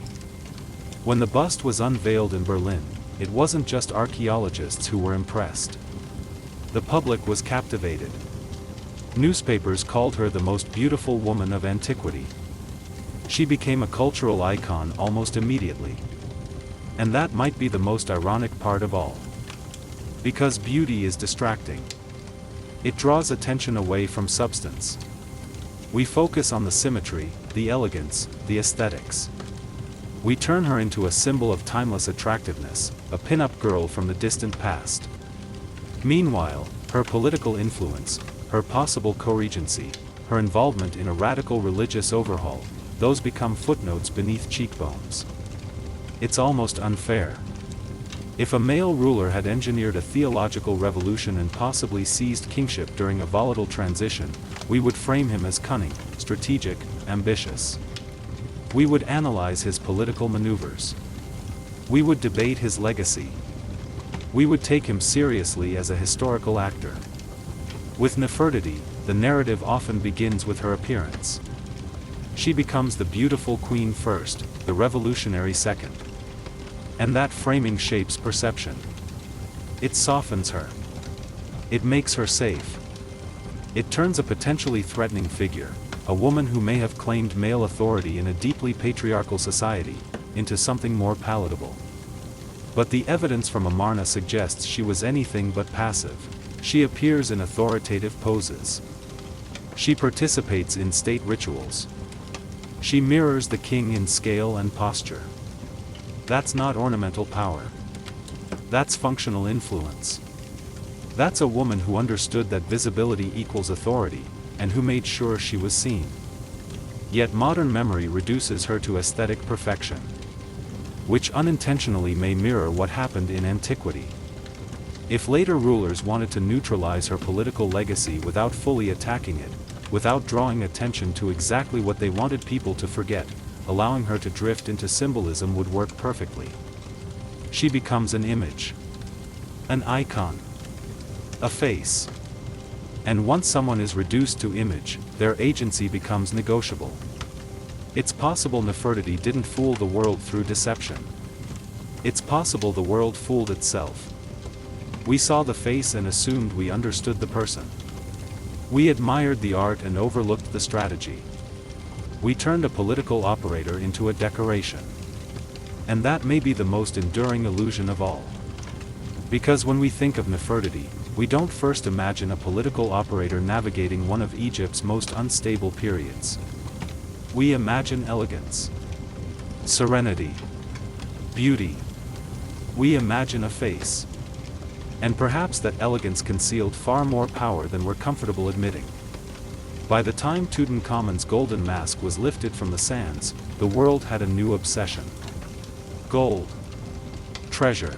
Speaker 1: When the bust was unveiled in Berlin, it wasn't just archaeologists who were impressed. The public was captivated. Newspapers called her the most beautiful woman of antiquity. She became a cultural icon almost immediately. And that might be the most ironic part of all. Because beauty is distracting. It draws attention away from substance. We focus on the symmetry, the elegance, the aesthetics. We turn her into a symbol of timeless attractiveness, a pin-up girl from the distant past. Meanwhile, her political influence, her possible co-regency, her involvement in a radical religious overhaul, those become footnotes beneath cheekbones. It's almost unfair. If a male ruler had engineered a theological revolution and possibly seized kingship during a volatile transition, we would frame him as cunning, strategic, ambitious. We would analyze his political maneuvers. We would debate his legacy. We would take him seriously as a historical actor. With Nefertiti, the narrative often begins with her appearance. She becomes the beautiful queen first, the revolutionary second. And that framing shapes perception. It softens her. It makes her safe. It turns a potentially threatening figure, a woman who may have claimed male authority in a deeply patriarchal society, into something more palatable. But the evidence from Amarna suggests she was anything but passive. She appears in authoritative poses. She participates in state rituals. She mirrors the king in scale and posture. That's not ornamental power. That's functional influence. That's a woman who understood that visibility equals authority, and who made sure she was seen. Yet modern memory reduces her to aesthetic perfection, which unintentionally may mirror what happened in antiquity. If later rulers wanted to neutralize her political legacy without fully attacking it, without drawing attention to exactly what they wanted people to forget, allowing her to drift into symbolism would work perfectly. She becomes an image, an icon, a face. And once someone is reduced to image, their agency becomes negotiable. It's possible Nefertiti didn't fool the world through deception. It's possible the world fooled itself. We saw the face and assumed we understood the person. We admired the art and overlooked the strategy. We turned a political operator into a decoration. And that may be the most enduring illusion of all. Because when we think of Nefertiti, we don't first imagine a political operator navigating one of Egypt's most unstable periods. We imagine elegance, serenity, beauty. We imagine a face. And perhaps that elegance concealed far more power than we're comfortable admitting. By the time Tutankhamun's golden mask was lifted from the sands, the world had a new obsession. Gold, treasure,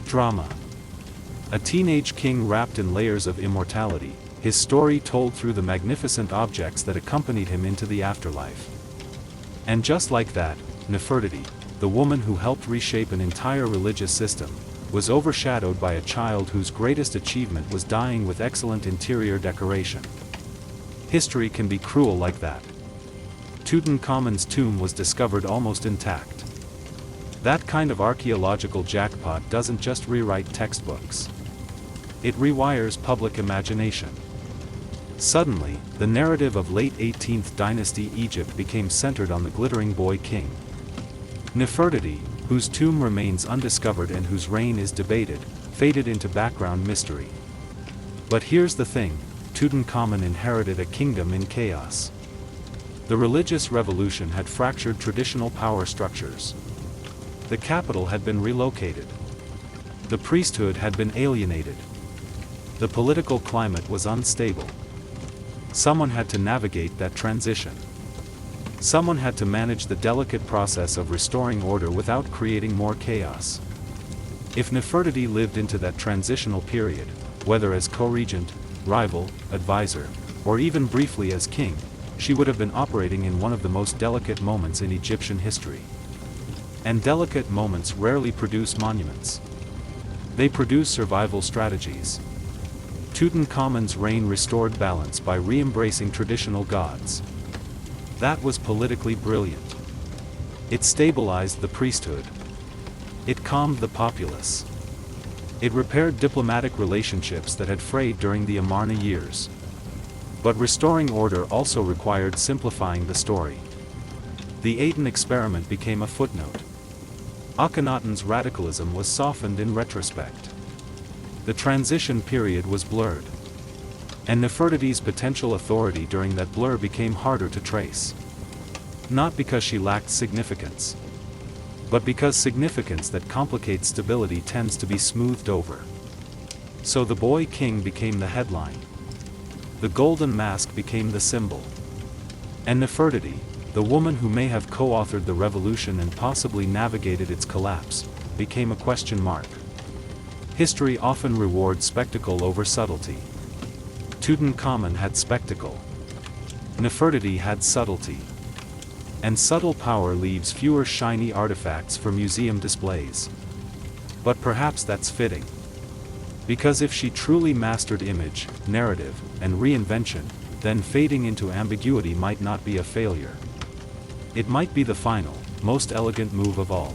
Speaker 1: drama. A teenage king wrapped in layers of immortality, his story told through the magnificent objects that accompanied him into the afterlife. And just like that, Nefertiti, the woman who helped reshape an entire religious system, was overshadowed by a child whose greatest achievement was dying with excellent interior decoration. History can be cruel like that. Tutankhamun's tomb was discovered almost intact. That kind of archaeological jackpot doesn't just rewrite textbooks. It rewires public imagination. Suddenly, the narrative of late 18th dynasty Egypt became centered on the glittering boy king. Nefertiti, whose tomb remains undiscovered and whose reign is debated, faded into background mystery. But here's the thing, Tutankhamun inherited a kingdom in chaos. The religious revolution had fractured traditional power structures. The capital had been relocated. The priesthood had been alienated. The political climate was unstable. Someone had to navigate that transition. Someone had to manage the delicate process of restoring order without creating more chaos. If Nefertiti lived into that transitional period, whether as co-regent, rival, advisor, or even briefly as king, she would have been operating in one of the most delicate moments in Egyptian history. And delicate moments rarely produce monuments. They produce survival strategies. Tutankhamun's reign restored balance by re-embracing traditional gods. That was politically brilliant. It stabilized the priesthood. It calmed the populace. It repaired diplomatic relationships that had frayed during the Amarna years. But restoring order also required simplifying the story. The Aten experiment became a footnote. Akhenaten's radicalism was softened in retrospect. The transition period was blurred. And Nefertiti's potential authority during that blur became harder to trace. Not because she lacked significance, but because significance that complicates stability tends to be smoothed over. So the boy king became the headline. The golden mask became the symbol. And Nefertiti, the woman who may have co-authored the revolution and possibly navigated its collapse, became a question mark. History often rewards spectacle over subtlety. Tutankhamun had spectacle. Nefertiti had subtlety. And subtle power leaves fewer shiny artifacts for museum displays. But perhaps that's fitting. Because if she truly mastered image, narrative, and reinvention, then fading into ambiguity might not be a failure. It might be the final, most elegant move of all.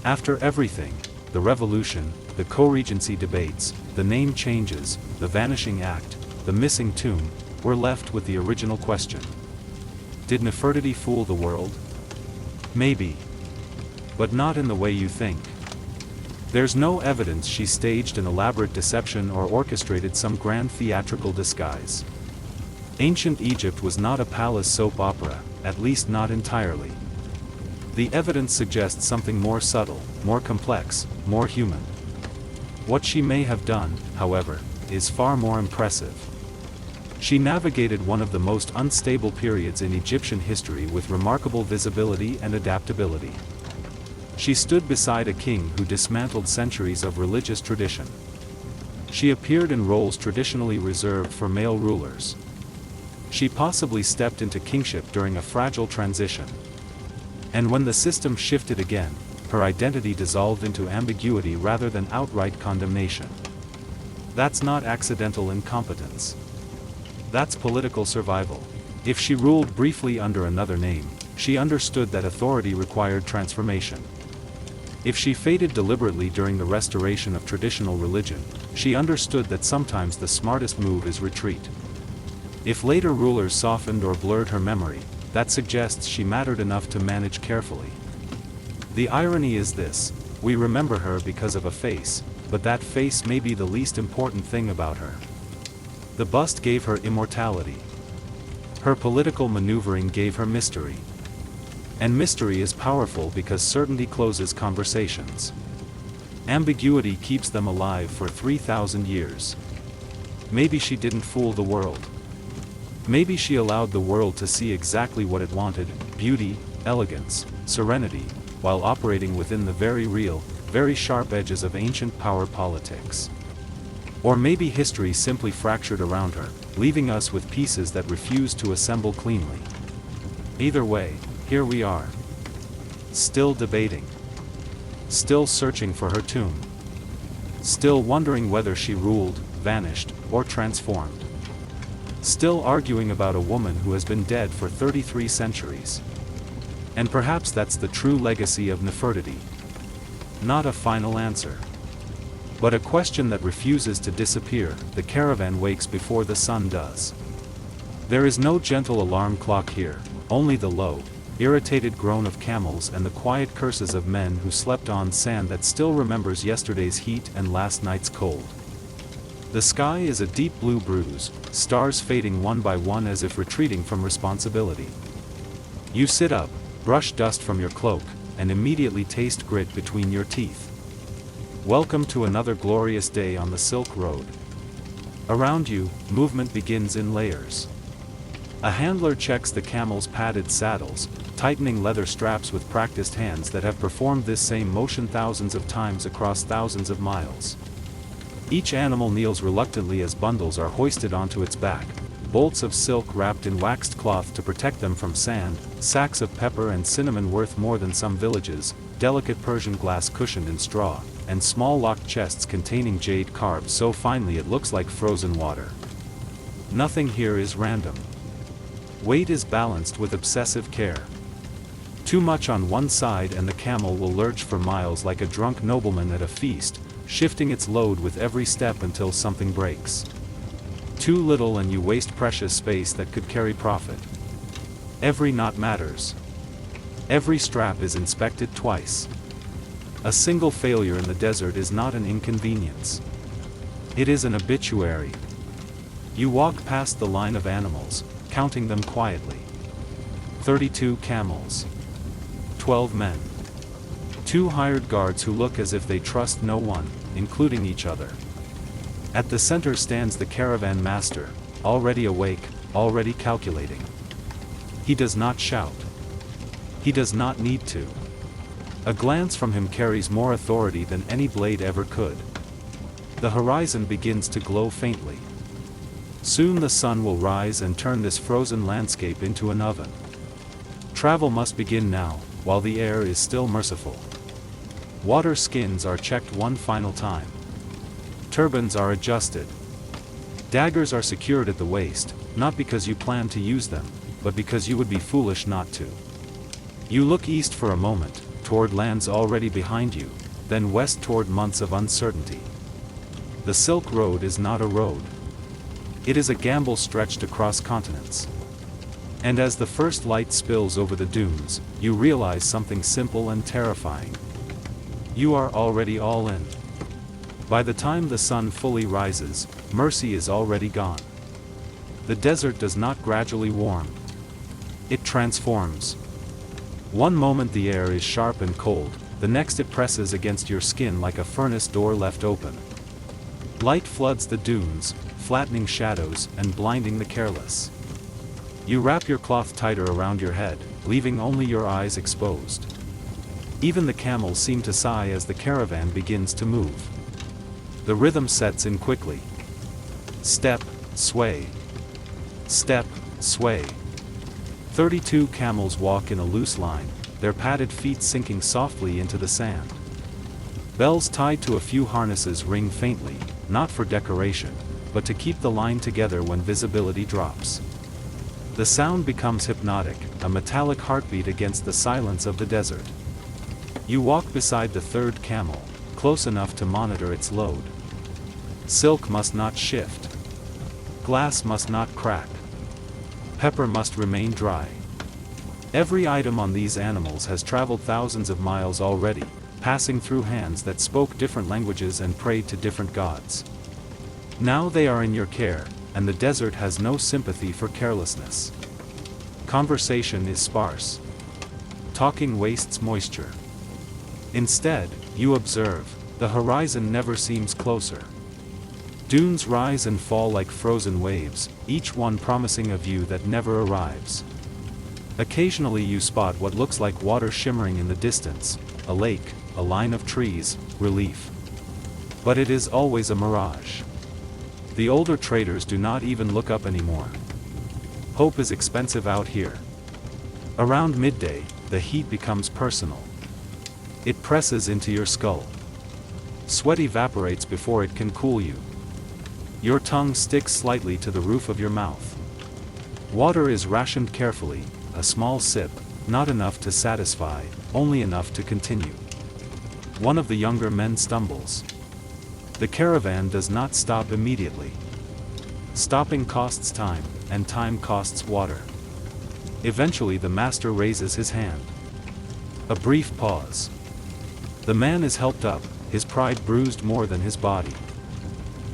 Speaker 1: After everything, the revolution, the co-regency debates, the name changes, the vanishing act, the missing tomb, we're left with the original question. Did Nefertiti fool the world? Maybe. But not in the way you think. There's no evidence she staged an elaborate deception or orchestrated some grand theatrical disguise. Ancient Egypt was not a palace soap opera, at least not entirely. The evidence suggests something more subtle, more complex, more human. What she may have done, however, is far more impressive. She navigated one of the most unstable periods in Egyptian history with remarkable visibility and adaptability. She stood beside a king who dismantled centuries of religious tradition. She appeared in roles traditionally reserved for male rulers. She possibly stepped into kingship during a fragile transition. And when the system shifted again, her identity dissolved into ambiguity rather than outright condemnation. That's not accidental incompetence. That's political survival. If she ruled briefly under another name, she understood that authority required transformation. If she faded deliberately during the restoration of traditional religion, she understood that sometimes the smartest move is retreat. If later rulers softened or blurred her memory, that suggests she mattered enough to manage carefully. The irony is this: we remember her because of a face, but that face may be the least important thing about her. The bust gave her immortality. Her political maneuvering gave her mystery. And mystery is powerful because certainty closes conversations. Ambiguity keeps them alive for 3,000 years. Maybe she didn't fool the world. Maybe she allowed the world to see exactly what it wanted: beauty, elegance, serenity, while operating within the very real, very sharp edges of ancient power politics. Or maybe history simply fractured around her, leaving us with pieces that refuse to assemble cleanly. Either way, here we are. Still debating. Still searching for her tomb. Still wondering whether she ruled, vanished, or transformed. Still arguing about a woman who has been dead for 33 centuries. And perhaps that's the true legacy of Nefertiti. Not a final answer, but a question that refuses to disappear. The caravan wakes before the sun does. There is no gentle alarm clock here, only the low, irritated groan of camels and the quiet curses of men who slept on sand that still remembers yesterday's heat and last night's cold. The sky is a deep blue bruise, stars fading one by one as if retreating from responsibility. You sit up, brush dust from your cloak, and immediately taste grit between your teeth. Welcome to another glorious day on the Silk Road. Around you, movement begins in layers. A handler checks the camel's padded saddles, tightening leather straps with practiced hands that have performed this same motion thousands of times across thousands of miles. Each animal kneels reluctantly as bundles are hoisted onto its back, bolts of silk wrapped in waxed cloth to protect them from sand, sacks of pepper and cinnamon worth more than some villages, delicate Persian glass cushioned in straw, and small locked chests containing jade carved so finely it looks like frozen water. Nothing here is random. Weight is balanced with obsessive care. Too much on one side and the camel will lurch for miles like a drunk nobleman at a feast, shifting its load with every step until something breaks. Too little and you waste precious space that could carry profit. Every knot matters. Every strap is inspected twice. A single failure in the desert is not an inconvenience. It is an obituary. You walk past the line of animals, counting them quietly. 32 camels. 12 men. 2 hired guards who look as if they trust no one, including each other. At the center stands the caravan master, already awake, already calculating. He does not shout. He does not need to. A glance from him carries more authority than any blade ever could. The horizon begins to glow faintly. Soon the sun will rise and turn this frozen landscape into an oven. Travel must begin now, while the air is still merciful. Water skins are checked one final time. Turbans are adjusted. Daggers are secured at the waist, not because you plan to use them, but because you would be foolish not to. You look east for a moment, toward lands already behind you, then west toward months of uncertainty. The Silk Road is not a road. It is a gamble stretched across continents. And as the first light spills over the dunes, you realize something simple and terrifying. You are already all in. By the time the sun fully rises, mercy is already gone. The desert does not gradually warm. It transforms. One moment the air is sharp and cold, the next it presses against your skin like a furnace door left open. Light floods the dunes, flattening shadows and blinding the careless. You wrap your cloth tighter around your head, leaving only your eyes exposed. Even the camels seem to sigh as the caravan begins to move. The rhythm sets in quickly. Step, sway. Step, sway. 32 camels walk in a loose line, their padded feet sinking softly into the sand. Bells tied to a few harnesses ring faintly, not for decoration, but to keep the line together when visibility drops. The sound becomes hypnotic, a metallic heartbeat against the silence of the desert. You walk beside the third camel, close enough to monitor its load. Silk must not shift. Glass must not crack. Pepper must remain dry. Every item on these animals has traveled thousands of miles already, passing through hands that spoke different languages and prayed to different gods. Now they are in your care, and the desert has no sympathy for carelessness. Conversation is sparse. Talking wastes moisture. Instead, you observe, the horizon never seems closer. Dunes rise and fall like frozen waves, each one promising a view that never arrives. Occasionally you spot what looks like water shimmering in the distance, a lake, a line of trees, relief. But it is always a mirage. The older traders do not even look up anymore. Hope is expensive out here. Around midday, the heat becomes personal. It presses into your skull. Sweat evaporates before it can cool you. Your tongue sticks slightly to the roof of your mouth. Water is rationed carefully, a small sip, not enough to satisfy, only enough to continue. One of the younger men stumbles. The caravan does not stop immediately. Stopping costs time, and time costs water. Eventually the master raises his hand. A brief pause. The man is helped up, his pride bruised more than his body.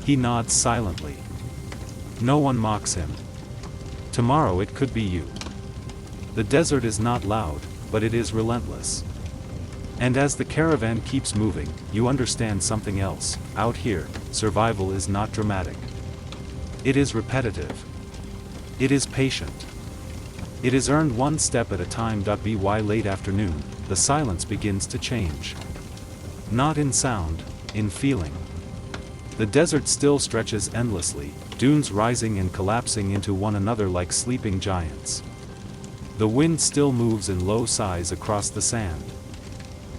Speaker 1: He nods silently. No one mocks him. Tomorrow it could be you. The desert is not loud, but it is relentless. And as the caravan keeps moving, you understand something else. Out here, survival is not dramatic. It is repetitive. It is patient. It is earned one step at a time. By late afternoon, the silence begins to change. Not in sound, in feeling. The desert still stretches endlessly, dunes rising and collapsing into one another like sleeping giants. The wind still moves in low sighs across the sand.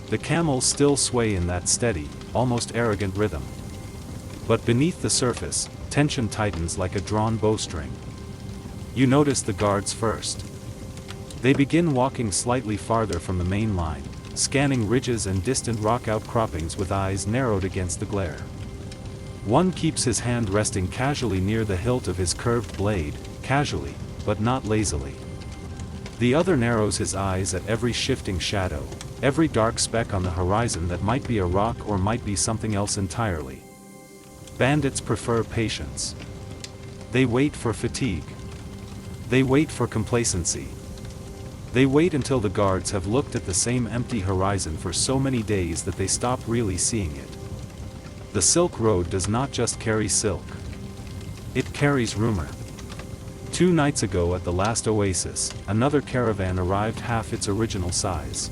Speaker 1: The camels still sway in that steady, almost arrogant rhythm. But beneath the surface, tension tightens like a drawn bowstring. You notice the guards first. They begin walking slightly farther from the main line, scanning ridges and distant rock outcroppings with eyes narrowed against the glare. One keeps his hand resting casually near the hilt of his curved blade, casually, but not lazily. The other narrows his eyes at every shifting shadow, every dark speck on the horizon that might be a rock or might be something else entirely. Bandits prefer patience. They wait for fatigue. They wait for complacency. They wait until the guards have looked at the same empty horizon for so many days that they stop really seeing it. The Silk Road does not just carry silk. It carries rumor. 2 nights ago at the last oasis, another caravan arrived half its original size.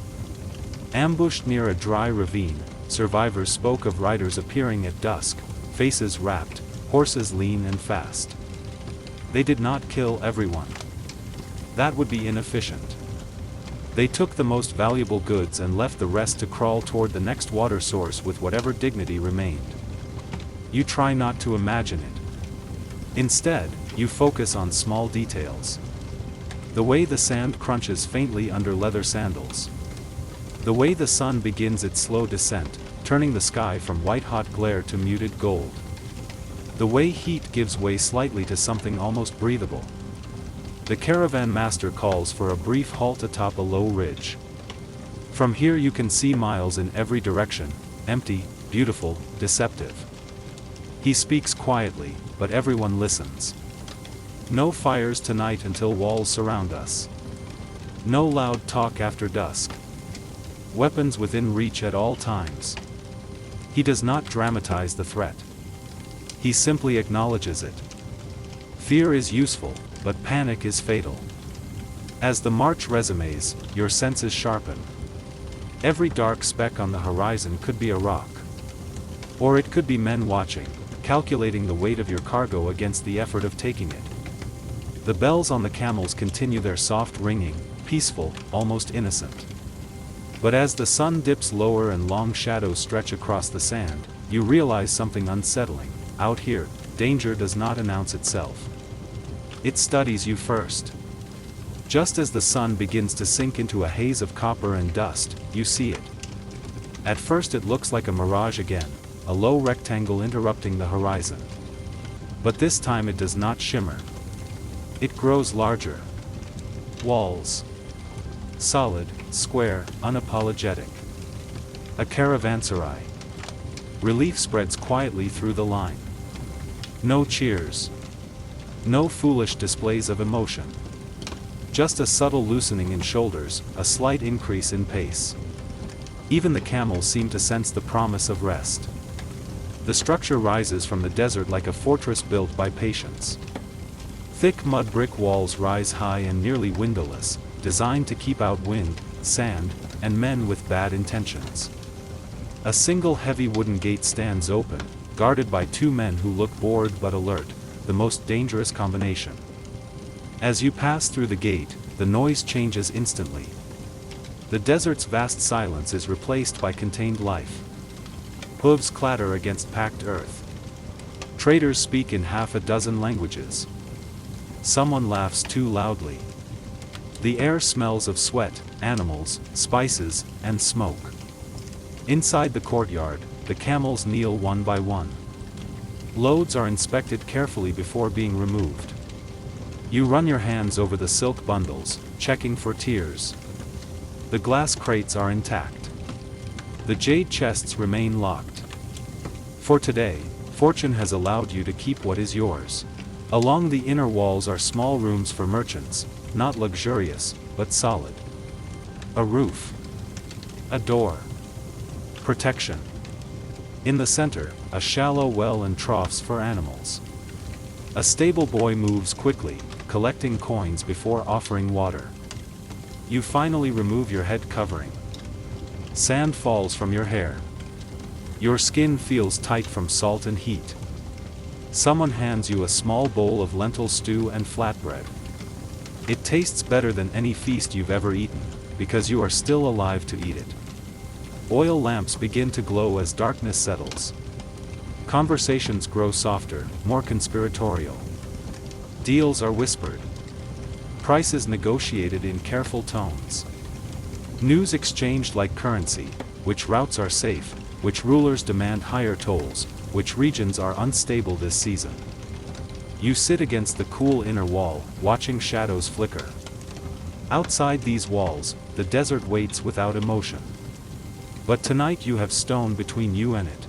Speaker 1: Ambushed near a dry ravine, survivors spoke of riders appearing at dusk, faces wrapped, horses lean and fast. They did not kill everyone. That would be inefficient. They took the most valuable goods and left the rest to crawl toward the next water source with whatever dignity remained. You try not to imagine it. Instead, you focus on small details. The way the sand crunches faintly under leather sandals. The way the sun begins its slow descent, turning the sky from white-hot glare to muted gold. The way heat gives way slightly to something almost breathable. The caravan master calls for a brief halt atop a low ridge. From here you can see miles in every direction, empty, beautiful, deceptive. He speaks quietly, but everyone listens. No fires tonight until walls surround us. No loud talk after dusk. Weapons within reach at all times. He does not dramatize the threat. He simply acknowledges it. Fear is useful, but panic is fatal. As the march resumes, your senses sharpen. Every dark speck on the horizon could be a rock. Or it could be men watching, calculating the weight of your cargo against the effort of taking it. The bells on the camels continue their soft ringing, peaceful, almost innocent. But as the sun dips lower and long shadows stretch across the sand, you realize something unsettling. Out here, danger does not announce itself. It studies you first. Just as the sun begins to sink into a haze of copper and dust, you see it. At first it looks like a mirage again, a low rectangle interrupting the horizon. But this time it does not shimmer. It grows larger. Walls. Solid, square, unapologetic. A caravanserai. Relief spreads quietly through the line. No cheers. No foolish displays of emotion. Just a subtle loosening in shoulders, a slight increase in pace. Even the camels seem to sense the promise of rest. The structure rises from the desert like a fortress built by patience. Thick mud brick walls rise high and nearly windowless, designed to keep out wind, sand, and men with bad intentions. A single heavy wooden gate stands open, guarded by 2 men who look bored but alert, the most dangerous combination. As you pass through the gate, the noise changes instantly. The desert's vast silence is replaced by contained life. Hooves clatter against packed earth. Traders speak in half a dozen languages. Someone laughs too loudly. The air smells of sweat, animals, spices, and smoke. Inside the courtyard, the camels kneel one by one. Loads are inspected carefully before being removed. You run your hands over the silk bundles, checking for tears. The glass crates are intact. The jade chests remain locked. For today, fortune has allowed you to keep what is yours. Along the inner walls are small rooms for merchants, not luxurious, but solid. A roof. A door. Protection. In the center, a shallow well and troughs for animals. A stable boy moves quickly, collecting coins before offering water. You finally remove your head covering. Sand falls from your hair. Your skin feels tight from salt and heat. Someone hands you a small bowl of lentil stew and flatbread. It tastes better than any feast you've ever eaten, because you are still alive to eat it. Oil lamps begin to glow as darkness settles. Conversations grow softer, more conspiratorial. Deals are whispered. prices negotiated in careful tones. News exchanged like currency, which routes are safe, which rulers demand higher tolls, which regions are unstable this season. You sit against the cool inner wall, watching shadows flicker. Outside these walls, the desert waits without emotion. But tonight you have stone between you and it.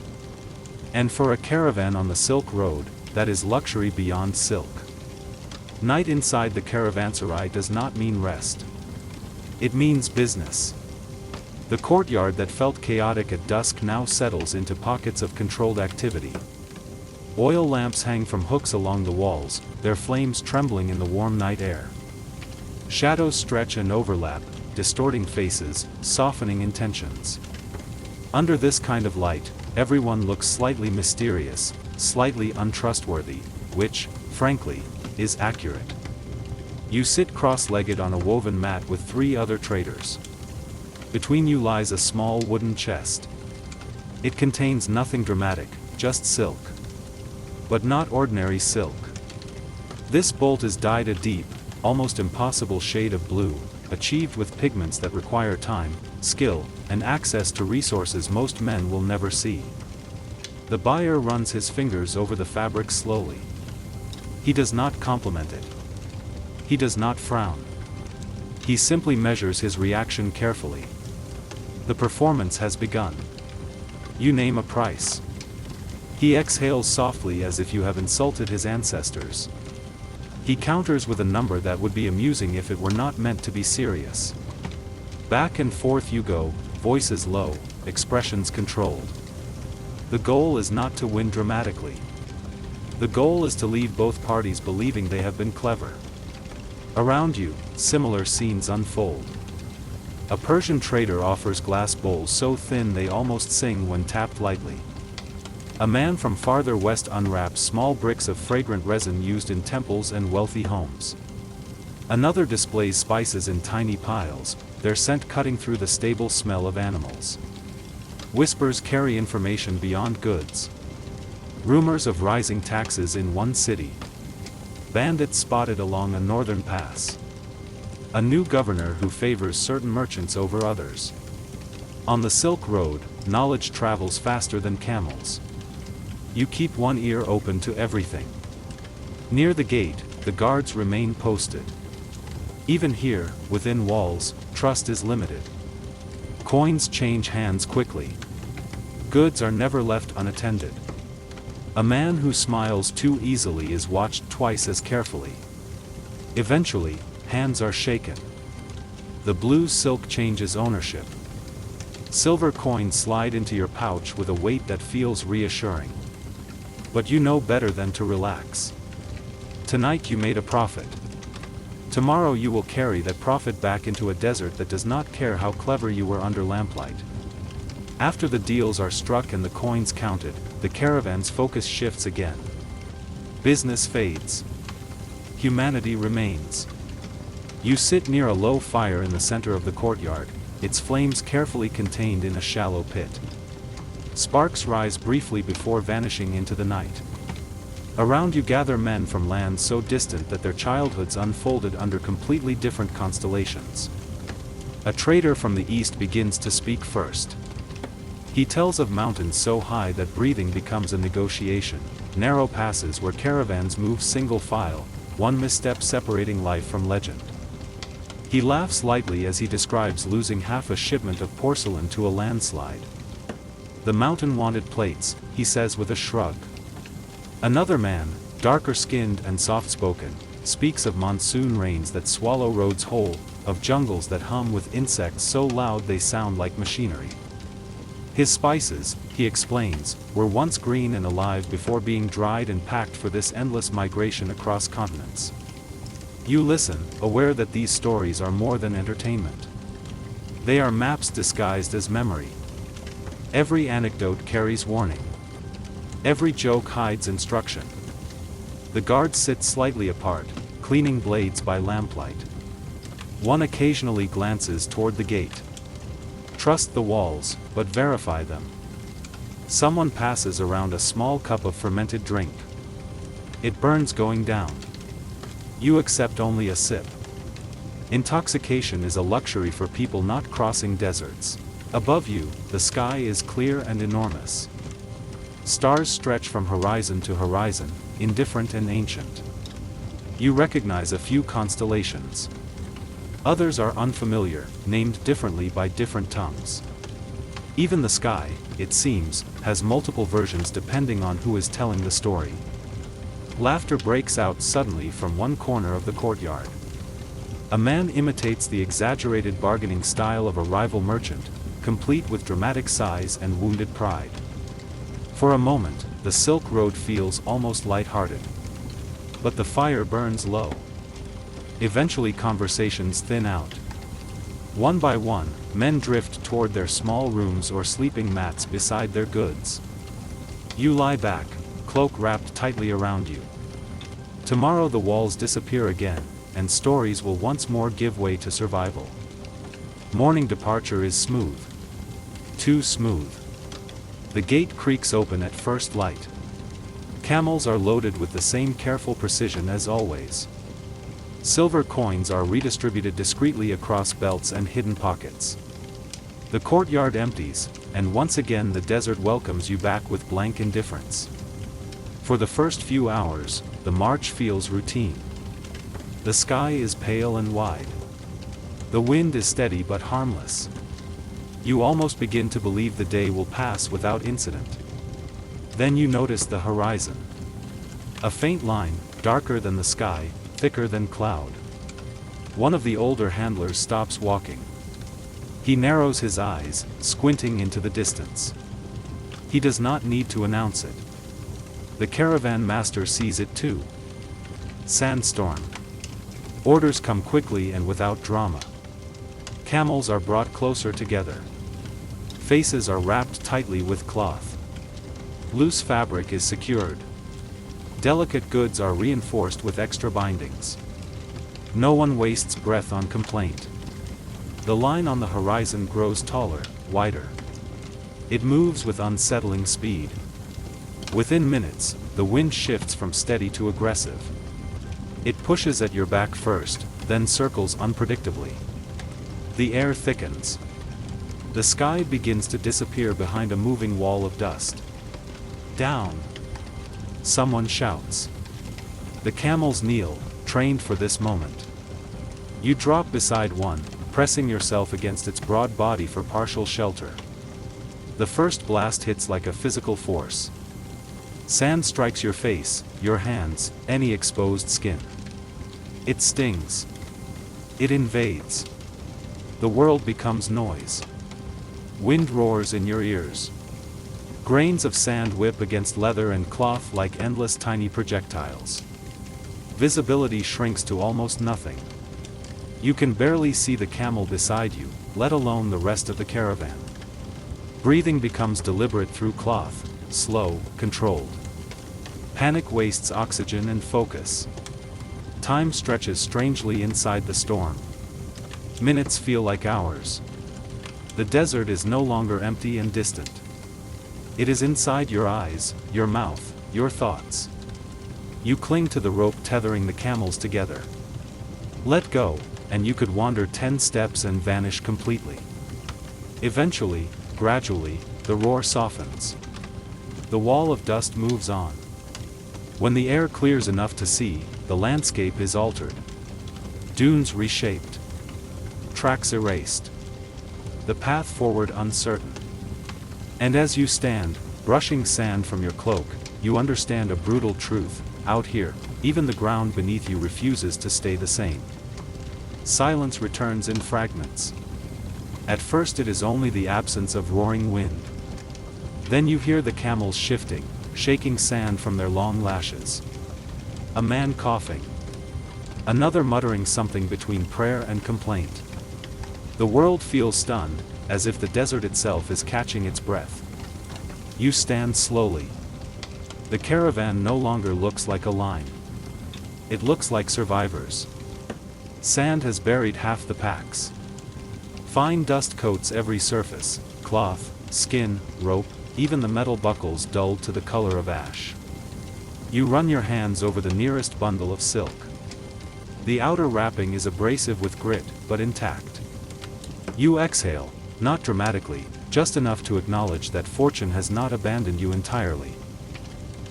Speaker 1: And for a caravan on the Silk Road, that is luxury beyond silk. Night inside the caravanserai does not mean rest. It means business. The courtyard that felt chaotic at dusk now settles into pockets of controlled activity. Oil lamps hang from hooks along the walls, their flames trembling in the warm night air. Shadows stretch and overlap, distorting faces, softening intentions. Under this kind of light, everyone looks slightly mysterious, slightly untrustworthy, which, frankly, is accurate. You sit cross-legged on a woven mat with 3 other traders. Between you lies a small wooden chest. It contains nothing dramatic, just silk. But not ordinary silk. This bolt is dyed a deep, almost impossible shade of blue, achieved with pigments that require time, skill, and access to resources most men will never see. The buyer runs his fingers over the fabric slowly. He does not compliment it. He does not frown. He simply measures his reaction carefully. The performance has begun. You name a price. He exhales softly as if you have insulted his ancestors. He counters with a number that would be amusing if it were not meant to be serious. Back and forth you go, voices low, expressions controlled. The goal is not to win dramatically. The goal is to leave both parties believing they have been clever. Around you, similar scenes unfold. A Persian trader offers glass bowls so thin they almost sing when tapped lightly. A man from farther west unwraps small bricks of fragrant resin used in temples and wealthy homes. Another displays spices in tiny piles, their scent cutting through the stable smell of animals. Whispers carry information beyond goods. Rumors of rising taxes in one city. Bandits spotted along a northern pass. A new governor who favors certain merchants over others. On the Silk Road, knowledge travels faster than camels. You keep one ear open to everything. Near the gate, the guards remain posted. Even here, within walls, trust is limited. Coins change hands quickly. Goods are never left unattended. A man who smiles too easily is watched twice as carefully. Eventually, hands are shaken. The blue silk changes ownership. Silver coins slide into your pouch with a weight that feels reassuring. But you know better than to relax. Tonight you made a profit. Tomorrow you will carry that profit back into a desert that does not care how clever you were under lamplight. After the deals are struck and the coins counted, the caravan's focus shifts again. Business fades. Humanity remains. You sit near a low fire in the center of the courtyard, its flames carefully contained in a shallow pit. Sparks rise briefly before vanishing into the night. Around you gather men from lands so distant that their childhoods unfolded under completely different constellations. A trader from the east begins to speak first. He tells of mountains so high that breathing becomes a negotiation, narrow passes where caravans move single file, one misstep separating life from legend. He laughs lightly as he describes losing half a shipment of porcelain to a landslide. The mountain wanted plates, he says with a shrug. Another man, darker-skinned and soft-spoken, speaks of monsoon rains that swallow roads whole, of jungles that hum with insects so loud they sound like machinery. His spices, he explains, were once green and alive before being dried and packed for this endless migration across continents. You listen, aware that these stories are more than entertainment. They are maps disguised as memory. Every anecdote carries warning. Every joke hides instruction. The guards sit slightly apart, cleaning blades by lamplight. One occasionally glances toward the gate. Trust the walls, but verify them. Someone passes around a small cup of fermented drink. It burns going down. You accept only a sip. Intoxication is a luxury for people not crossing deserts. Above you, the sky is clear and enormous. Stars stretch from horizon to horizon, indifferent and ancient. You recognize a few constellations. Others are unfamiliar, named differently by different tongues. Even the sky, it seems, has multiple versions depending on who is telling the story. Laughter breaks out suddenly from one corner of the courtyard. A man imitates the exaggerated bargaining style of a rival merchant, complete with dramatic sighs and wounded pride. For a moment, the Silk Road feels almost light-hearted. But the fire burns low. Eventually conversations thin out. One by one, men drift toward their small rooms or sleeping mats beside their goods. You lie back, cloak wrapped tightly around you. Tomorrow the walls disappear again, and stories will once more give way to survival. Morning departure is smooth. Too smooth. The gate creaks open at first light. Camels are loaded with the same careful precision as always. Silver coins are redistributed discreetly across belts and hidden pockets. The courtyard empties, and once again the desert welcomes you back with blank indifference. For the first few hours, the march feels routine. The sky is pale and wide. The wind is steady but harmless. You almost begin to believe the day will pass without incident. Then you notice the horizon. A faint line, darker than the sky, thicker than cloud. One of the older handlers stops walking. He narrows his eyes, squinting into the distance. He does not need to announce it. The caravan master sees it too. Sandstorm. Orders come quickly and without drama. Camels are brought closer together. Faces are wrapped tightly with cloth. Loose fabric is secured. Delicate goods are reinforced with extra bindings. No one wastes breath on complaint. The line on the horizon grows taller, wider. It moves with unsettling speed. Within minutes, the wind shifts from steady to aggressive. It pushes at your back first, then circles unpredictably. The air thickens. The sky begins to disappear behind a moving wall of dust. Down! Someone shouts. The camels kneel, trained for this moment. You drop beside one, pressing yourself against its broad body for partial shelter. The first blast hits like a physical force. Sand strikes your face, your hands, any exposed skin. It stings. It invades. The world becomes noise. Wind roars in your ears. Grains of sand whip against leather and cloth like endless tiny projectiles. Visibility shrinks to almost nothing. You can barely see the camel beside you, let alone the rest of the caravan. Breathing becomes deliberate through cloth, slow, controlled. Panic wastes oxygen and focus. Time stretches strangely inside the storm. Minutes feel like hours. The desert is no longer empty and distant. It is inside your eyes, your mouth, your thoughts. You cling to the rope tethering the camels together. Let go, and you could wander 10 steps and vanish completely. Eventually, gradually, the roar softens. The wall of dust moves on. When the air clears enough to see, the landscape is altered. Dunes reshaped. Tracks erased. The path forward uncertain. And as you stand, brushing sand from your cloak, you understand a brutal truth: out here, even the ground beneath you refuses to stay the same. Silence returns in fragments. At first it is only the absence of roaring wind. Then you hear the camels shifting, shaking sand from their long lashes. A man coughing. Another muttering something between prayer and complaint. The world feels stunned, as if the desert itself is catching its breath. You stand slowly. The caravan no longer looks like a line. It looks like survivors. Sand has buried half the packs. Fine dust coats every surface: cloth, skin, rope, even the metal buckles dulled to the color of ash. You run your hands over the nearest bundle of silk. The outer wrapping is abrasive with grit, but intact. You exhale, not dramatically, just enough to acknowledge that fortune has not abandoned you entirely.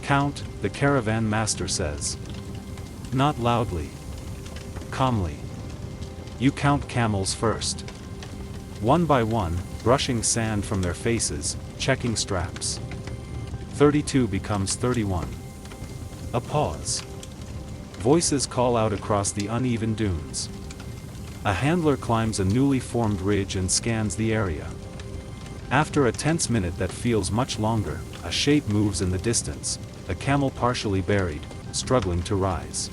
Speaker 1: Count, the caravan master says. Not loudly. Calmly. You count camels first. One by one, brushing sand from their faces, checking straps. 32 becomes 31. A pause. Voices call out across the uneven dunes. A handler climbs a newly formed ridge and scans the area. After a tense minute that feels much longer, a shape moves in the distance, a camel partially buried, struggling to rise.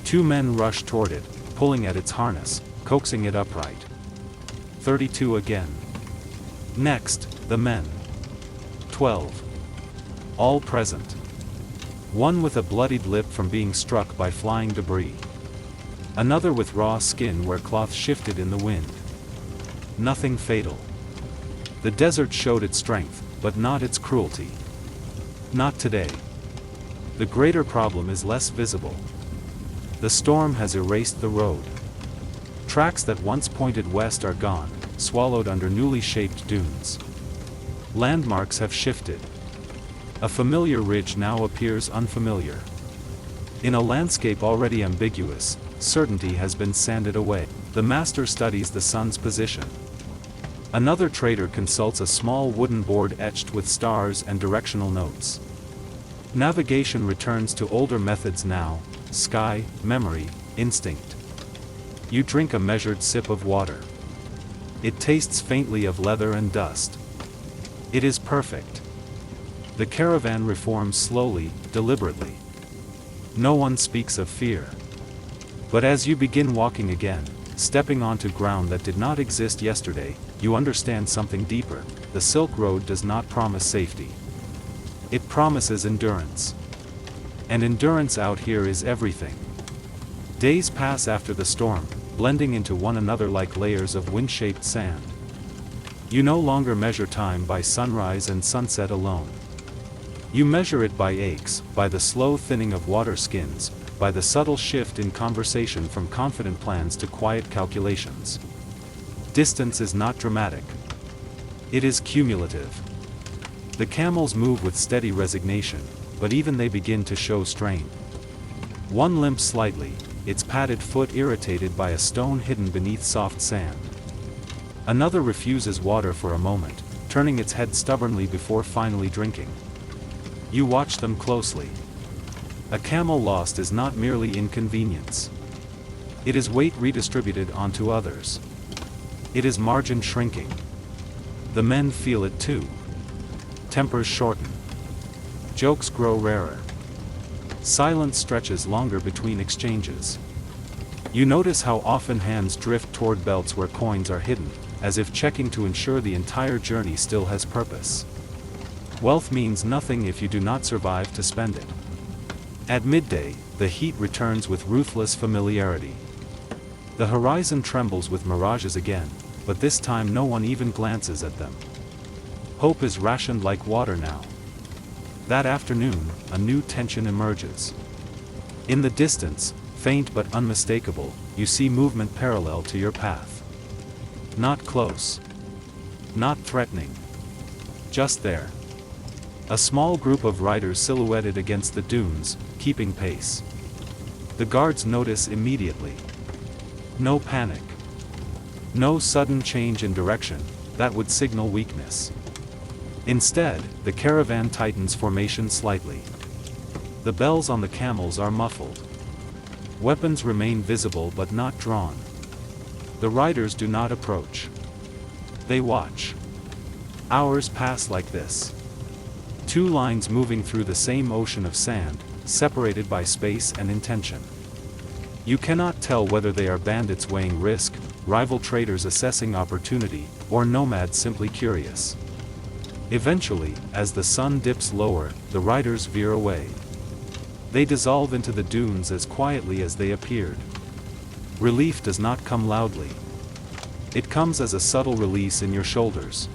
Speaker 1: Two men rush toward it, pulling at its harness, coaxing it upright. 32 again. Next, the men. 12. All present. One with a bloodied lip from being struck by flying debris. Another with raw skin where cloth shifted in the wind. Nothing fatal. The desert showed its strength, but not its cruelty. Not today. The greater problem is less visible. The storm has erased the road. Tracks that once pointed west are gone, swallowed under newly shaped dunes. Landmarks have shifted. A familiar ridge now appears unfamiliar. In a landscape already ambiguous, certainty has been sanded away. The master studies the sun's position. Another trader consults a small wooden board etched with stars and directional notes. Navigation returns to older methods now: sky, memory, instinct. You drink a measured sip of water. It tastes faintly of leather and dust. It is perfect. The caravan reforms slowly, deliberately. No one speaks of fear. But as you begin walking again, stepping onto ground that did not exist yesterday, you understand something deeper. The Silk Road does not promise safety. It promises endurance. And endurance out here is everything. Days pass after the storm, blending into one another like layers of wind-shaped sand. You no longer measure time by sunrise and sunset alone. You measure it by aches, by the slow thinning of water skins, by the subtle shift in conversation from confident plans to quiet calculations. Distance is not dramatic. It is cumulative. The camels move with steady resignation, but even they begin to show strain. One limps slightly, its padded foot irritated by a stone hidden beneath soft sand. Another refuses water for a moment, turning its head stubbornly before finally drinking. You watch them closely. A camel lost is not merely inconvenience. It is weight redistributed onto others. It is margin shrinking. The men feel it too. Tempers shorten. Jokes grow rarer. Silence stretches longer between exchanges. You notice how often hands drift toward belts where coins are hidden, as if checking to ensure the entire journey still has purpose. Wealth means nothing if you do not survive to spend it. At midday, the heat returns with ruthless familiarity. The horizon trembles with mirages again, but this time no one even glances at them. Hope is rationed like water now. That afternoon, a new tension emerges. In the distance, faint but unmistakable, you see movement parallel to your path. Not close. Not threatening. Just there. A small group of riders silhouetted against the dunes, keeping pace. The guards notice immediately. No panic. No sudden change in direction, that would signal weakness. Instead, the caravan tightens formation slightly. The bells on the camels are muffled. Weapons remain visible but not drawn. The riders do not approach. They watch. Hours pass like this. Two lines moving through the same ocean of sand, separated by space and intention. You cannot tell whether they are bandits weighing risk, rival traders assessing opportunity, or nomads simply curious. Eventually, as the sun dips lower, the riders veer away. They dissolve into the dunes as quietly as they appeared. Relief does not come loudly. It comes as a subtle release in your shoulders.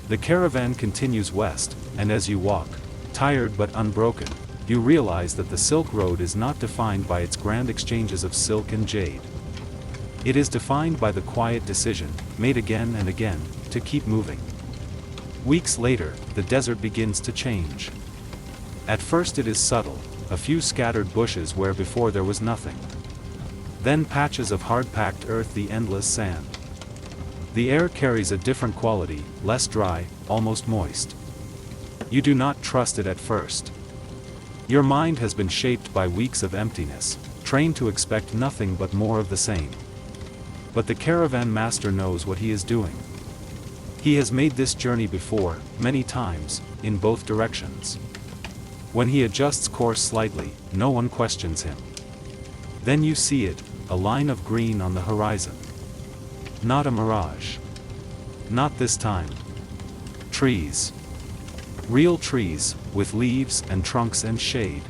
Speaker 1: The caravan continues west, and as you walk, tired but unbroken, you realize that the Silk Road is not defined by its grand exchanges of silk and jade. It is defined by the quiet decision, made again and again, to keep moving. Weeks later, the desert begins to change. At first it is subtle, a few scattered bushes where before there was nothing. Then patches of hard-packed earth, the endless sand. The air carries a different quality, less dry, almost moist. You do not trust it at first. Your mind has been shaped by weeks of emptiness, trained to expect nothing but more of the same. But the caravan master knows what he is doing. He has made this journey before, many times, in both directions. When he adjusts course slightly, no one questions him. Then you see it, a line of green on the horizon. Not a mirage. Not this time. Trees. Real trees, with leaves and trunks and shade.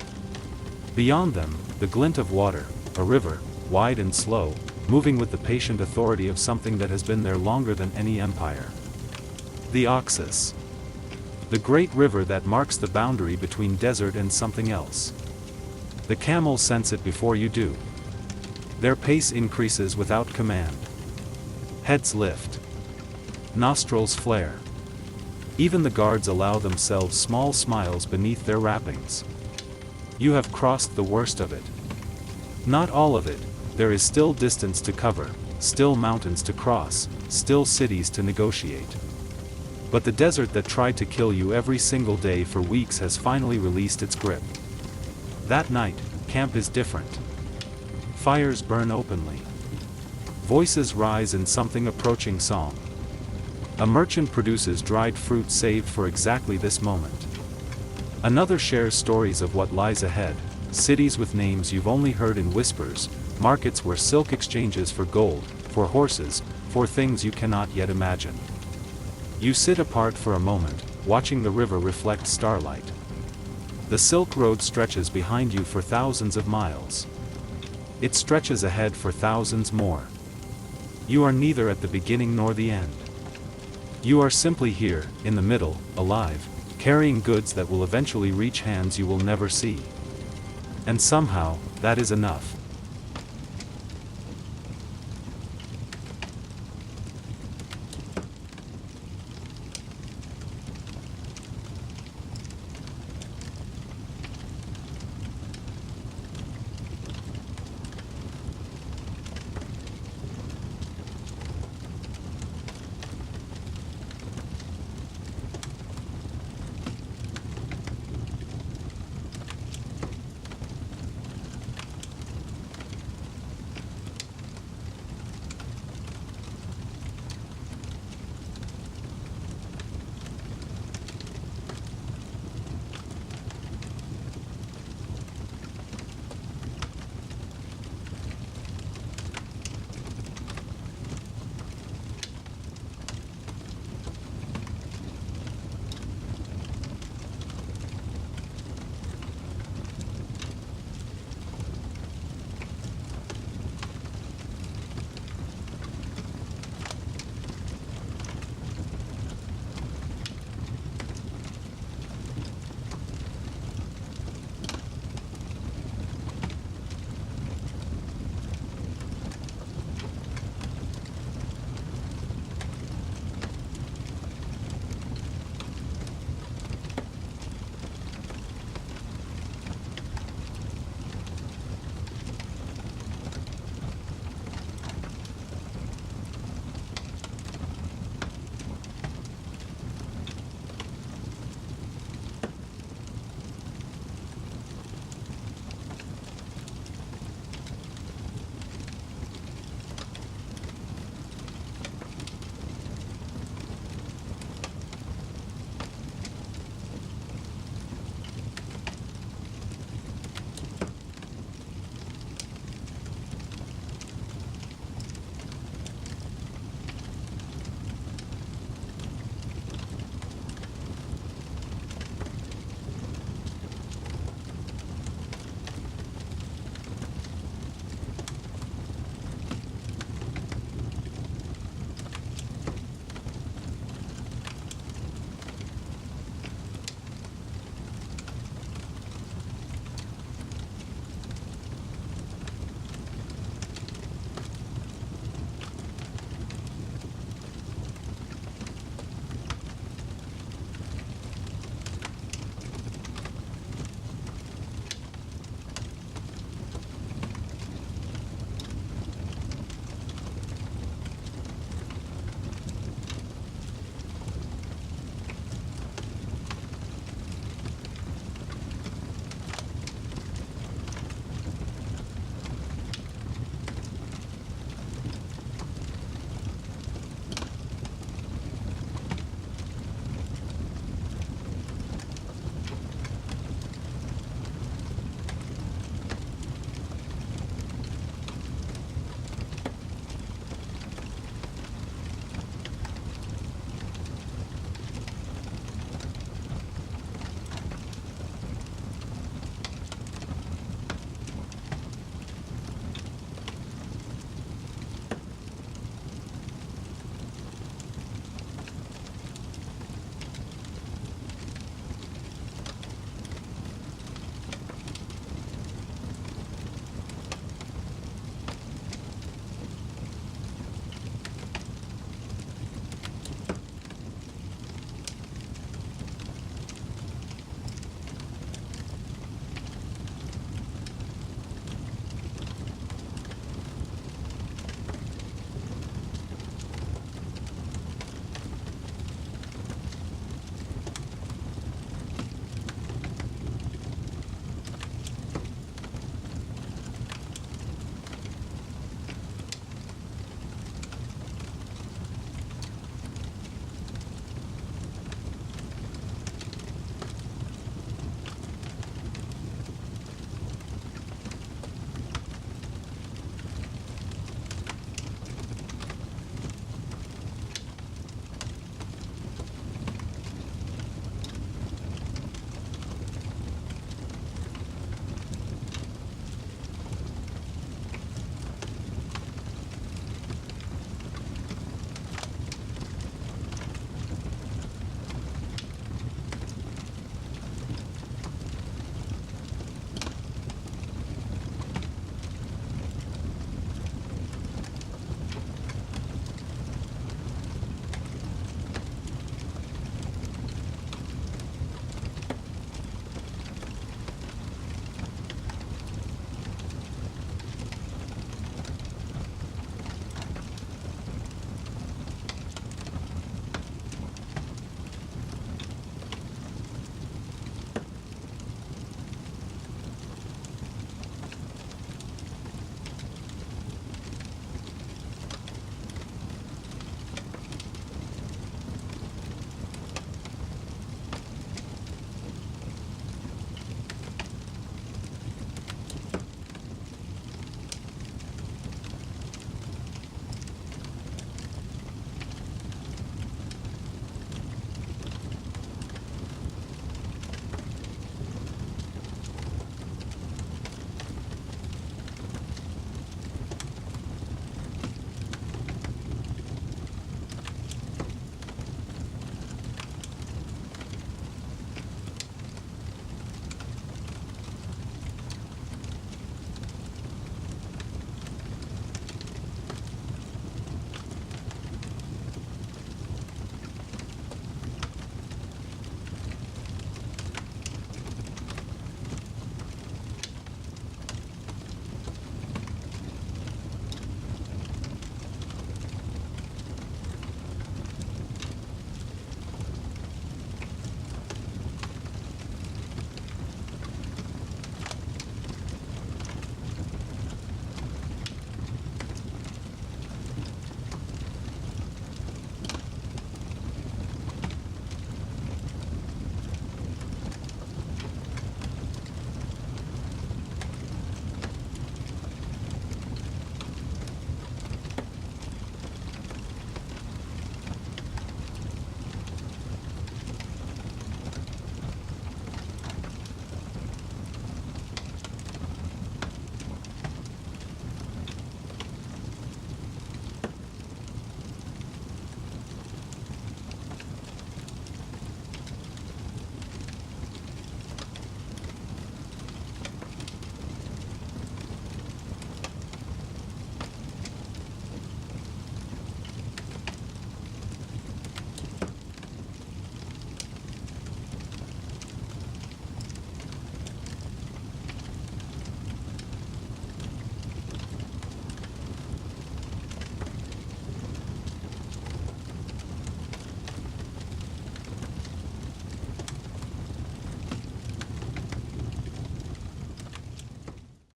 Speaker 1: Beyond them, the glint of water, a river, wide and slow, moving with the patient authority of something that has been there longer than any empire. The Oxus. The great river that marks the boundary between desert and something else. The camels sense it before you do. Their pace increases without command. Heads lift. Nostrils flare. Even the guards allow themselves small smiles beneath their wrappings. You have crossed the worst of it. Not all of it, there is still distance to cover, still mountains to cross, still cities to negotiate. But the desert that tried to kill you every single day for weeks has finally released its grip. That night, camp is different. Fires burn openly. Voices rise in something approaching song. A merchant produces dried fruit saved for exactly this moment. Another shares stories of what lies ahead, cities with names you've only heard in whispers, markets where silk exchanges for gold, for horses, for things you cannot yet imagine. You sit apart for a moment, watching the river reflect starlight. The Silk Road stretches behind you for thousands of miles. It stretches ahead for thousands more. You are neither at the beginning nor the end. You are simply here, in the middle, alive, carrying goods that will eventually reach hands you will never see. And somehow, that is enough.